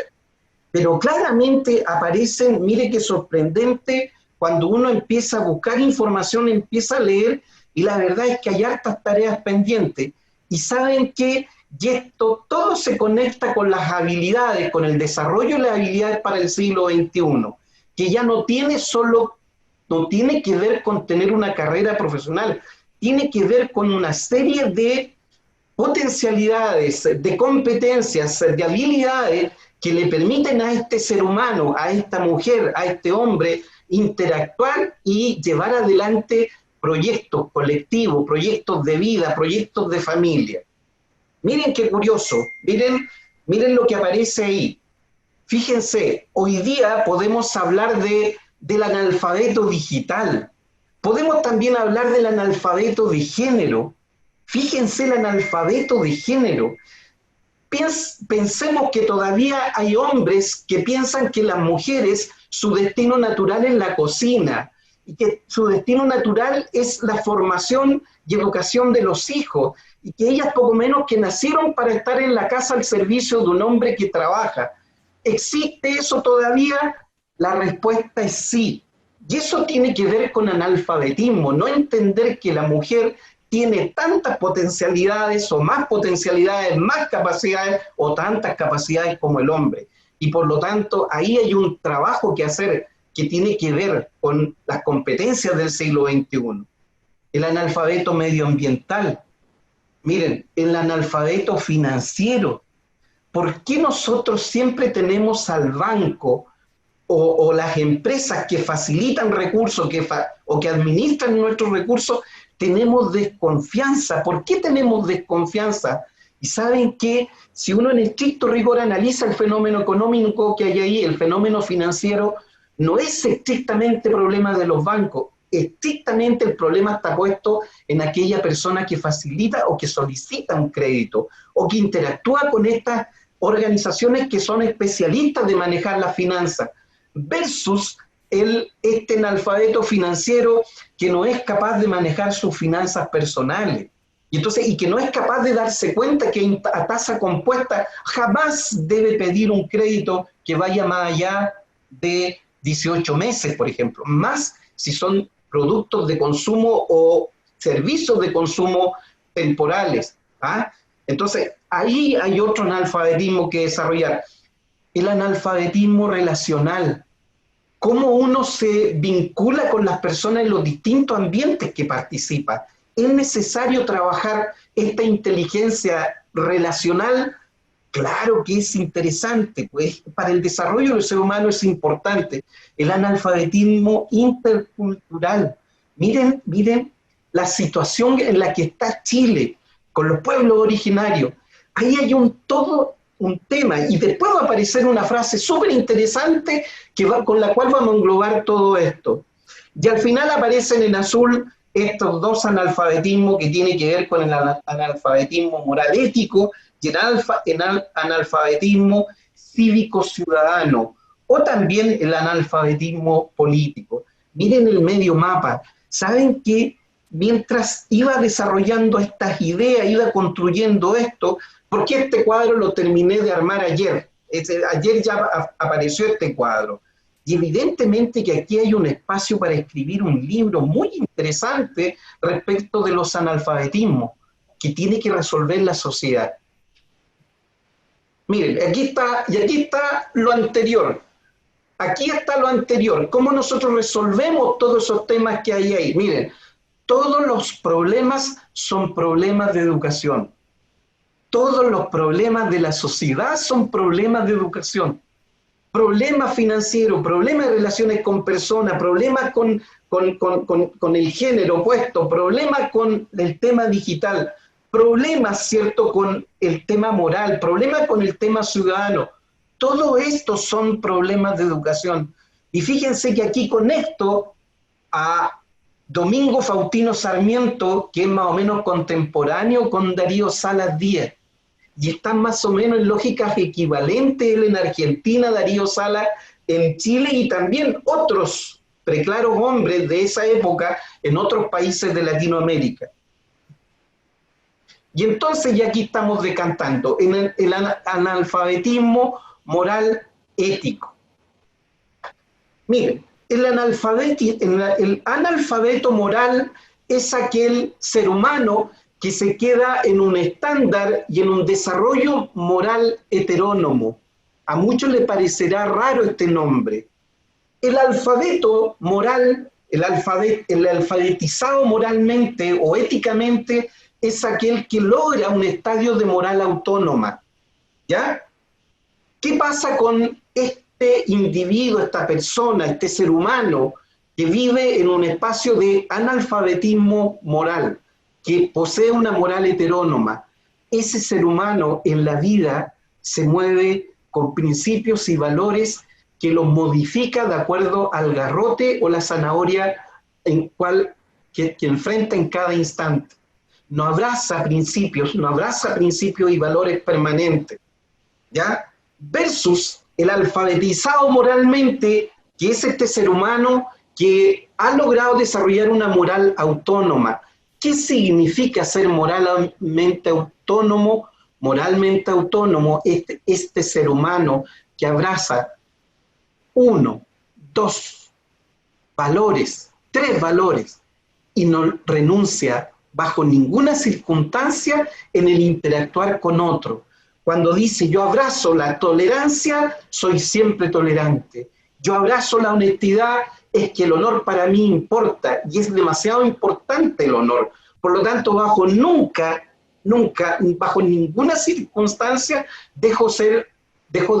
Pero claramente aparecen, mire qué sorprendente, cuando uno empieza a buscar información, empieza a leer, y la verdad es que hay hartas tareas pendientes. Y saben que esto todo se conecta con las habilidades, con el desarrollo de las habilidades para el siglo XXI, que ya no tiene que ver con tener una carrera profesional, tiene que ver con una serie de potencialidades, de competencias, de habilidades que le permiten a este ser humano, a esta mujer, a este hombre, interactuar y llevar adelante proyectos colectivos, proyectos de vida, proyectos de familia. Miren qué curioso, miren lo que aparece ahí. Fíjense, hoy día podemos hablar del analfabeto digital, podemos también hablar del analfabeto de género. Fíjense el analfabeto de género. Pensemos que todavía hay hombres que piensan que las mujeres, su destino natural es la cocina, y que su destino natural es la formación y educación de los hijos, y que ellas poco menos que nacieron para estar en la casa al servicio de un hombre que trabaja. ¿Existe eso todavía? La respuesta es sí. Y eso tiene que ver con analfabetismo, no entender que la mujer tiene tantas potencialidades o más potencialidades, más capacidades o tantas capacidades como el hombre. Y por lo tanto, ahí hay un trabajo que hacer que tiene que ver con las competencias del siglo XXI. El analfabeto medioambiental. Miren, el analfabeto financiero. ¿Por qué nosotros siempre tenemos al banco o las empresas que facilitan recursos o que administran nuestros recursos, tenemos desconfianza? ¿Por qué tenemos desconfianza? Y saben que si uno en estricto rigor analiza el fenómeno económico que hay ahí, el fenómeno financiero, no es estrictamente problema de los bancos, estrictamente el problema está puesto en aquella persona que facilita o que solicita un crédito o que interactúa con estas organizaciones que son especialistas de manejar las finanzas, versus este analfabeto financiero que no es capaz de manejar sus finanzas personales. Y que no es capaz de darse cuenta que a tasa compuesta jamás debe pedir un crédito que vaya más allá de 18 meses, por ejemplo, más si son productos de consumo o servicios de consumo temporales. Entonces, ahí hay otro analfabetismo que desarrollar. El analfabetismo relacional. Cómo uno se vincula con las personas en los distintos ambientes que participa. ¿Es necesario trabajar esta inteligencia relacional? Claro que es interesante, pues para el desarrollo del ser humano es importante. El analfabetismo intercultural. Miren la situación en la que está Chile con los pueblos originarios. Ahí hay todo un tema, y después va a aparecer una frase súper interesante con la cual vamos a englobar todo esto. Y al final aparecen en azul estos dos analfabetismos que tienen que ver con el analfabetismo moral ético y el analfabetismo cívico-ciudadano, o también el analfabetismo político. Miren el medio mapa. ¿Saben que mientras iba desarrollando estas ideas, iba construyendo esto, porque este cuadro lo terminé de armar ayer? Ayer ya apareció este cuadro. Y evidentemente que aquí hay un espacio para escribir un libro muy interesante respecto de los analfabetismos que tiene que resolver la sociedad. Miren, aquí está lo anterior. Aquí está lo anterior. ¿Cómo nosotros resolvemos todos esos temas que hay ahí? Miren, todos los problemas son problemas de educación. Todos los problemas de la sociedad son problemas de educación. Problemas financieros, problemas de relaciones con personas, problemas con el género opuesto, problemas con el tema digital, problemas, ¿cierto?, con el tema moral, problemas con el tema ciudadano. Todo esto son problemas de educación. Y fíjense que aquí conecto a Domingo Faustino Sarmiento, que es más o menos contemporáneo con Darío Salas Díaz. Y están más o menos en lógicas equivalentes, él en Argentina, Darío Salas en Chile, y también otros preclaros hombres de esa época en otros países de Latinoamérica. Y entonces ya aquí estamos decantando en el analfabetismo moral ético. Miren, el analfabeto moral es aquel ser humano que se queda en un estándar y en un desarrollo moral heterónomo. A muchos les parecerá raro este nombre. El alfabeto moral, el alfabetizado moralmente o éticamente, es aquel que logra un estadio de moral autónoma. ¿Ya? ¿Qué pasa con este individuo, esta persona, este ser humano que vive en un espacio de analfabetismo moral, que posee una moral heterónoma? Ese ser humano en la vida se mueve con principios y valores que los modifica de acuerdo al garrote o la zanahoria que enfrenta en cada instante. No abraza principios y valores permanentes, ¿ya? Versus el alfabetizado moralmente, que es este ser humano que ha logrado desarrollar una moral autónoma. ¿Qué significa ser moralmente autónomo? Moralmente autónomo, este ser humano que abraza 1, 2 valores, 3 valores, y no renuncia bajo ninguna circunstancia en el interactuar con otro. Cuando dice, yo abrazo la tolerancia, soy siempre tolerante. Yo abrazo la honestidad, es que el honor para mí importa, y es demasiado importante el honor. Por lo tanto, bajo ninguna circunstancia, dejo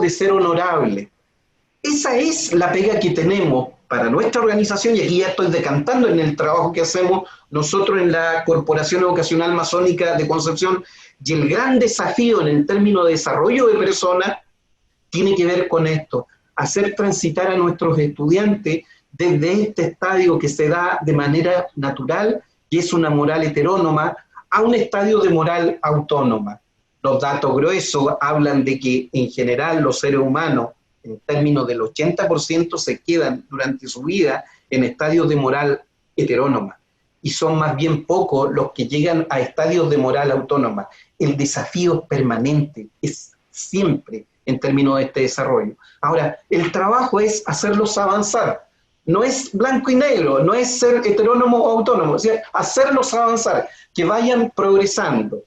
de ser honorable. Esa es la pega que tenemos para nuestra organización, y aquí ya estoy decantando en el trabajo que hacemos nosotros en la Corporación Educacional Masónica de Concepción, y el gran desafío en el término de desarrollo de personas tiene que ver con esto, hacer transitar a nuestros estudiantes desde este estadio que se da de manera natural, que es una moral heterónoma, a un estadio de moral autónoma. Los datos gruesos hablan de que en general los seres humanos, en términos del 80%, se quedan durante su vida en estadios de moral heterónoma, y son más bien pocos los que llegan a estadios de moral autónoma. El desafío es permanente, es siempre en términos de este desarrollo. Ahora, el trabajo es hacerlos avanzar. No es blanco y negro, no es ser heterónomo o autónomo, o sea, hacerlos avanzar, que vayan progresando.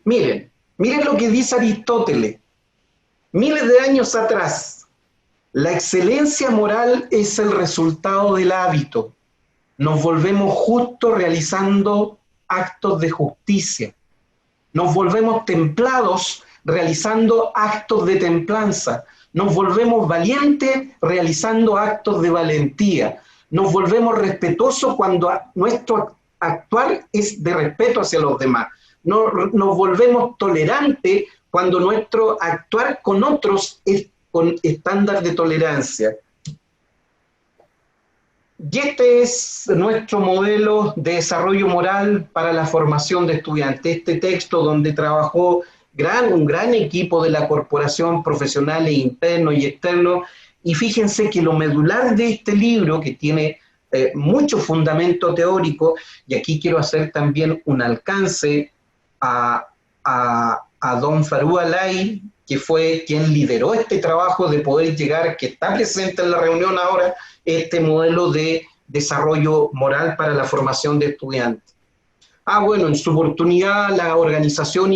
Miren lo que dice Aristóteles. Miles de años atrás, la excelencia moral es el resultado del hábito. Nos volvemos justos realizando actos de justicia. Nos volvemos templados realizando actos de templanza. Nos volvemos valientes realizando actos de valentía. Nos volvemos respetuosos cuando nuestro actuar es de respeto hacia los demás. Nos volvemos tolerantes cuando nuestro actuar con otros es con estándar de tolerancia. Y este es nuestro modelo de desarrollo moral para la formación de estudiantes. Este texto donde trabajó un gran equipo de la corporación, profesionales internos y externos. Y fíjense que lo medular de este libro, que tiene mucho fundamento teórico, y aquí quiero hacer también un alcance a don Farú Alay, que fue quien lideró este trabajo de poder llegar, que está presente en la reunión ahora, este modelo de desarrollo moral para la formación de estudiantes. Bueno, en su oportunidad la organización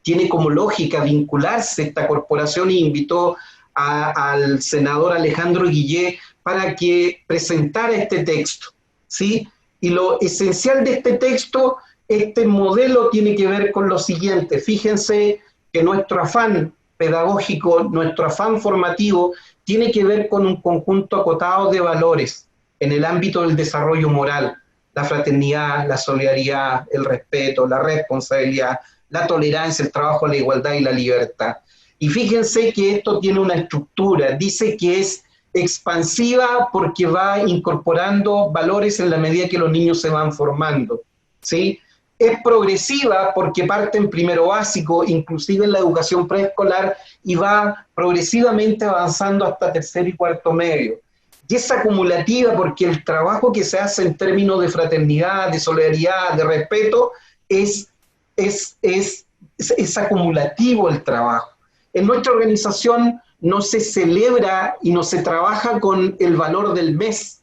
tiene como lógica vincularse esta corporación, y invitó al senador Alejandro Guillé para que presentara este texto, ¿sí? Y lo esencial de este texto, este modelo tiene que ver con lo siguiente. Fíjense que nuestro afán pedagógico, nuestro afán formativo, tiene que ver con un conjunto acotado de valores en el ámbito del desarrollo moral: la fraternidad, la solidaridad, el respeto, la responsabilidad, la tolerancia, el trabajo, la igualdad y la libertad. Y fíjense que esto tiene una estructura, dice que es expansiva porque va incorporando valores en la medida que los niños se van formando, ¿sí? Es progresiva porque parte en primero básico, inclusive en la educación preescolar, y va progresivamente avanzando hasta tercero y cuarto medio. Y es acumulativa porque el trabajo que se hace en términos de fraternidad, de solidaridad, de respeto, es acumulativo el trabajo. En nuestra organización no se celebra y no se trabaja con el valor del mes.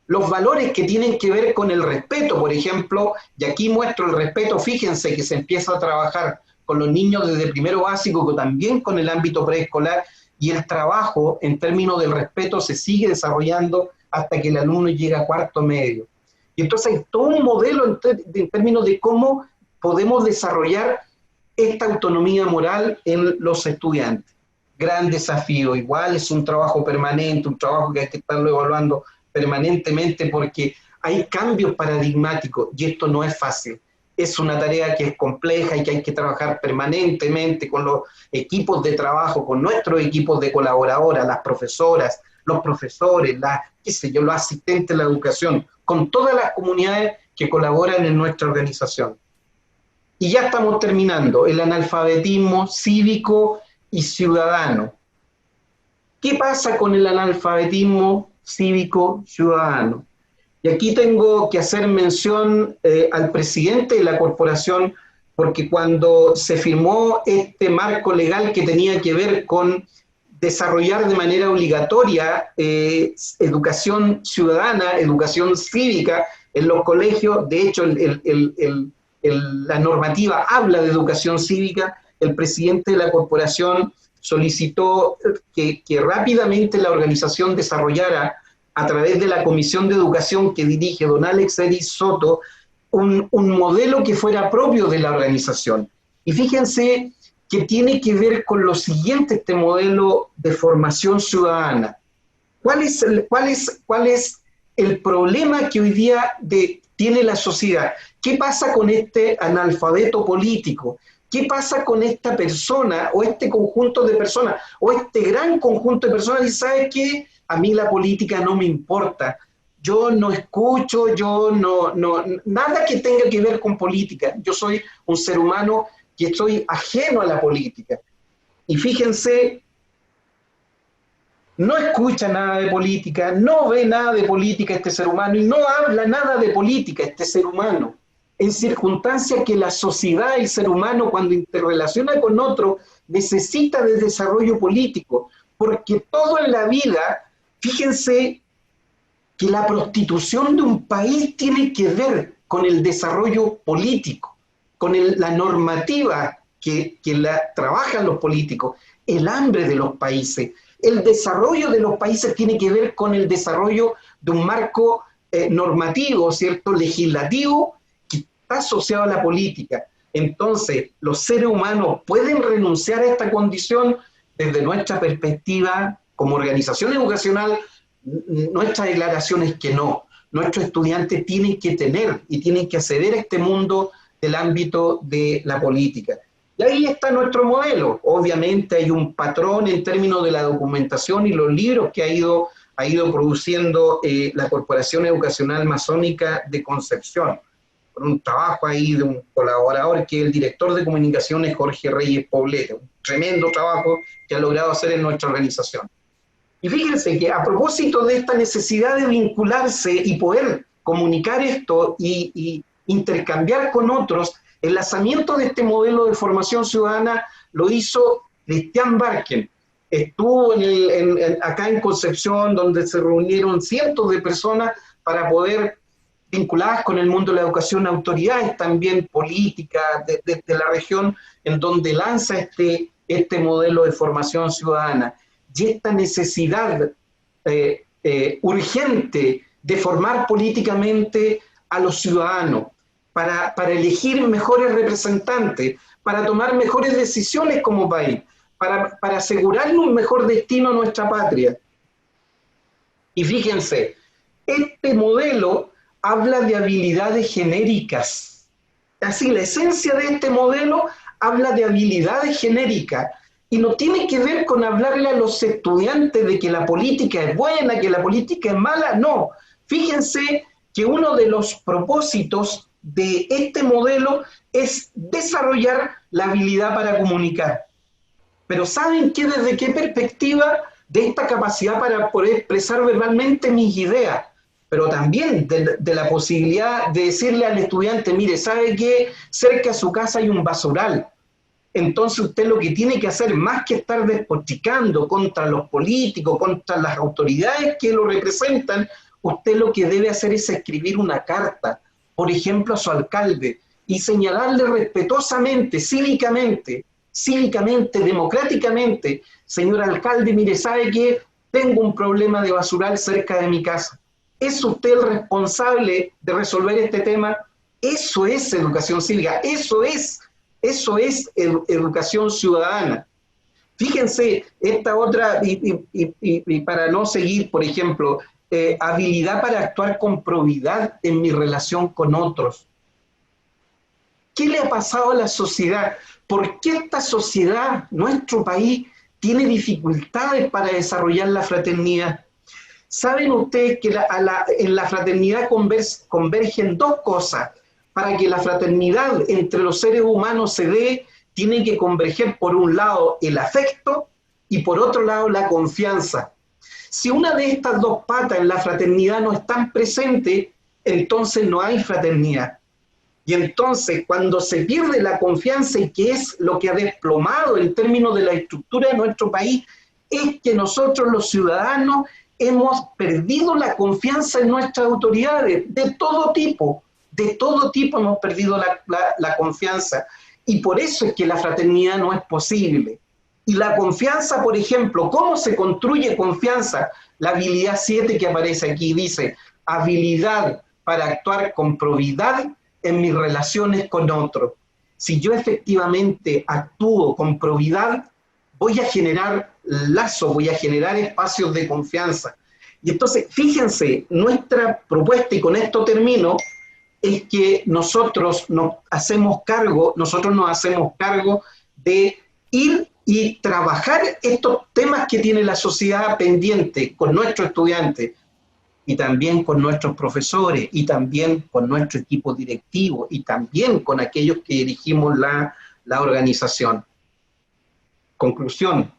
Los valores que tienen que ver con el respeto, por ejemplo, y aquí muestro el respeto, fíjense que se empieza a trabajar con los niños desde primero básico, pero también con el ámbito preescolar, y el trabajo en términos del respeto se sigue desarrollando hasta que el alumno llega a cuarto medio. Y entonces hay todo un modelo en términos de cómo podemos desarrollar esta autonomía moral en los estudiantes. Gran desafío, igual es un trabajo permanente, un trabajo que hay que estarlo evaluando permanentemente porque hay cambios paradigmáticos y esto no es fácil. Es una tarea que es compleja y que hay que trabajar permanentemente con los equipos de trabajo, con nuestros equipos de colaboradoras, las profesoras, los profesores, los asistentes de la educación, con todas las comunidades que colaboran en nuestra organización. Y ya estamos terminando, el analfabetismo cívico y ciudadano. ¿Qué pasa con el analfabetismo cívico ciudadano? Y aquí tengo que hacer mención al presidente de la corporación, porque cuando se firmó este marco legal que tenía que ver con desarrollar de manera obligatoria educación ciudadana, educación cívica en los colegios, de hecho la normativa habla de educación cívica, el presidente de la corporación solicitó que rápidamente la organización desarrollara, a través de la Comisión de Educación que dirige don Alex Eris Soto, un modelo que fuera propio de la organización. Y fíjense que tiene que ver con lo siguiente este modelo de formación ciudadana. ¿Cuál es el problema que hoy día tiene la sociedad? ¿Qué pasa con este analfabeto político? ¿Qué pasa con esta persona o este conjunto de personas o este gran conjunto de personas? Y ¿sabe qué? A mí la política no me importa. Yo no escucho, nada que tenga que ver con política. Yo soy un ser humano que estoy ajeno a la política. Y fíjense, no escucha nada de política, no ve nada de política este ser humano y no habla nada de política este ser humano. En circunstancias que la sociedad, el ser humano, cuando interrelaciona con otro, necesita de desarrollo político, porque todo en la vida, fíjense que la prostitución de un país tiene que ver con el desarrollo político, con la normativa que trabajan los políticos, el hambre de los países. El desarrollo de los países tiene que ver con el desarrollo de un marco normativo, ¿cierto?, legislativo, asociado a la política. Entonces, los seres humanos pueden renunciar a esta condición. Desde nuestra perspectiva como organización educacional, nuestra declaración es que no. Nuestros estudiantes tienen que tener y tienen que acceder a este mundo del ámbito de la política. Y ahí está nuestro modelo. Obviamente hay un patrón en términos de la documentación y los libros que ha ido ha ido produciendo la Corporación Educacional Masónica de Concepción, con un trabajo ahí de un colaborador que es el director de comunicaciones Jorge Reyes Poblete, un tremendo trabajo que ha logrado hacer en nuestra organización. Y fíjense que a propósito de esta necesidad de vincularse y poder comunicar esto y intercambiar con otros, el lanzamiento de este modelo de formación ciudadana lo hizo Cristian Barken. Estuvo acá en Concepción, donde se reunieron cientos de personas para poder, vinculadas con el mundo de la educación, autoridades también políticas de la región, en donde lanza este modelo de formación ciudadana. Y esta necesidad urgente de formar políticamente a los ciudadanos, para elegir mejores representantes, para tomar mejores decisiones como país, para asegurarnos un mejor destino a nuestra patria. Y fíjense, este modelo habla de habilidades genéricas. Así, la esencia de este modelo habla de habilidades genéricas y no tiene que ver con hablarle a los estudiantes de que la política es buena, que la política es mala, no. Fíjense que uno de los propósitos de este modelo es desarrollar la habilidad para comunicar. Pero ¿saben qué? ¿Desde qué perspectiva? De esta capacidad para poder expresar verbalmente mis ideas, pero también de la posibilidad de decirle al estudiante, mire, ¿sabe qué? Cerca de su casa hay un basural. Entonces usted lo que tiene que hacer, más que estar despotricando contra los políticos, contra las autoridades que lo representan, usted lo que debe hacer es escribir una carta, por ejemplo, a su alcalde, y señalarle respetuosamente, cívicamente, democráticamente, señor alcalde, mire, ¿sabe qué? Tengo un problema de basural cerca de mi casa. ¿Es usted el responsable de resolver este tema? Eso es educación cívica, eso es educación ciudadana. Fíjense, esta otra, y para no seguir, por ejemplo, habilidad para actuar con probidad en mi relación con otros. ¿Qué le ha pasado a la sociedad? ¿Por qué esta sociedad, nuestro país, tiene dificultades para desarrollar la fraternidad? ¿Saben ustedes que en la fraternidad convergen dos cosas? Para que la fraternidad entre los seres humanos se dé, tiene que converger por un lado el afecto y por otro lado la confianza. Si una de estas dos patas en la fraternidad no están presentes, entonces no hay fraternidad. Y entonces, cuando se pierde la confianza, y que es lo que ha desplomado en términos de la estructura de nuestro país, es que nosotros los ciudadanos hemos perdido la confianza en nuestras autoridades, de todo tipo hemos perdido la confianza. Y por eso es que la fraternidad no es posible. Y la confianza, por ejemplo, ¿cómo se construye confianza? La habilidad 7 que aparece aquí dice, habilidad para actuar con probidad en mis relaciones con otros. Si yo efectivamente actúo con probidad, voy a generar lazos, voy a generar espacios de confianza. Y entonces, fíjense, nuestra propuesta, y con esto termino, es que nosotros nos hacemos cargo de ir y trabajar estos temas que tiene la sociedad pendiente con nuestros estudiantes, y también con nuestros profesores, y también con nuestro equipo directivo, y también con aquellos que dirigimos la organización. Conclusión,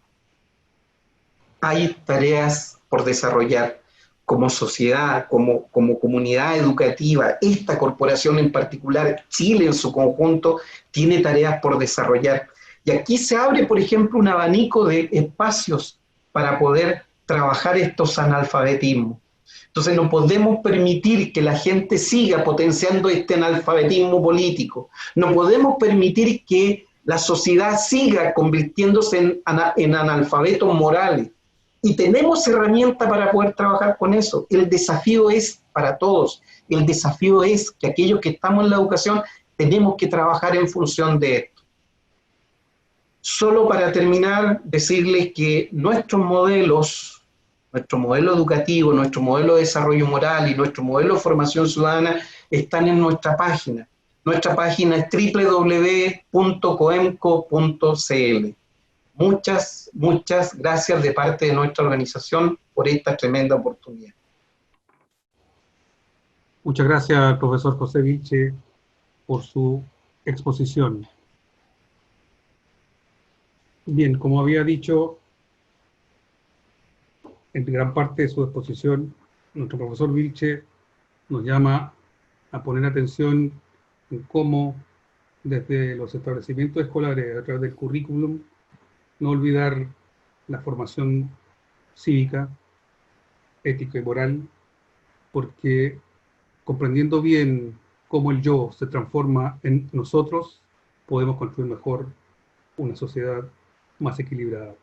hay tareas por desarrollar como sociedad, como comunidad educativa. Esta corporación en particular, Chile en su conjunto, tiene tareas por desarrollar. Y aquí se abre, por ejemplo, un abanico de espacios para poder trabajar estos analfabetismos. Entonces no podemos permitir que la gente siga potenciando este analfabetismo político. No podemos permitir que la sociedad siga convirtiéndose en analfabetos morales. Y tenemos herramientas para poder trabajar con eso. El desafío es para todos. El desafío es que aquellos que estamos en la educación tenemos que trabajar en función de esto. Solo para terminar, decirles que nuestro modelo educativo, nuestro modelo de desarrollo moral y nuestro modelo de formación ciudadana están en nuestra página. Nuestra página es www.coemco.cl. Muchas gracias de parte de nuestra organización por esta tremenda oportunidad. Muchas gracias al profesor José Vilche por su exposición. Bien, como había dicho, en gran parte de su exposición, nuestro profesor Vilche nos llama a poner atención en cómo, desde los establecimientos escolares, a través del currículum, no olvidar la formación cívica, ética y moral, porque comprendiendo bien cómo el yo se transforma en nosotros, podemos construir mejor una sociedad más equilibrada.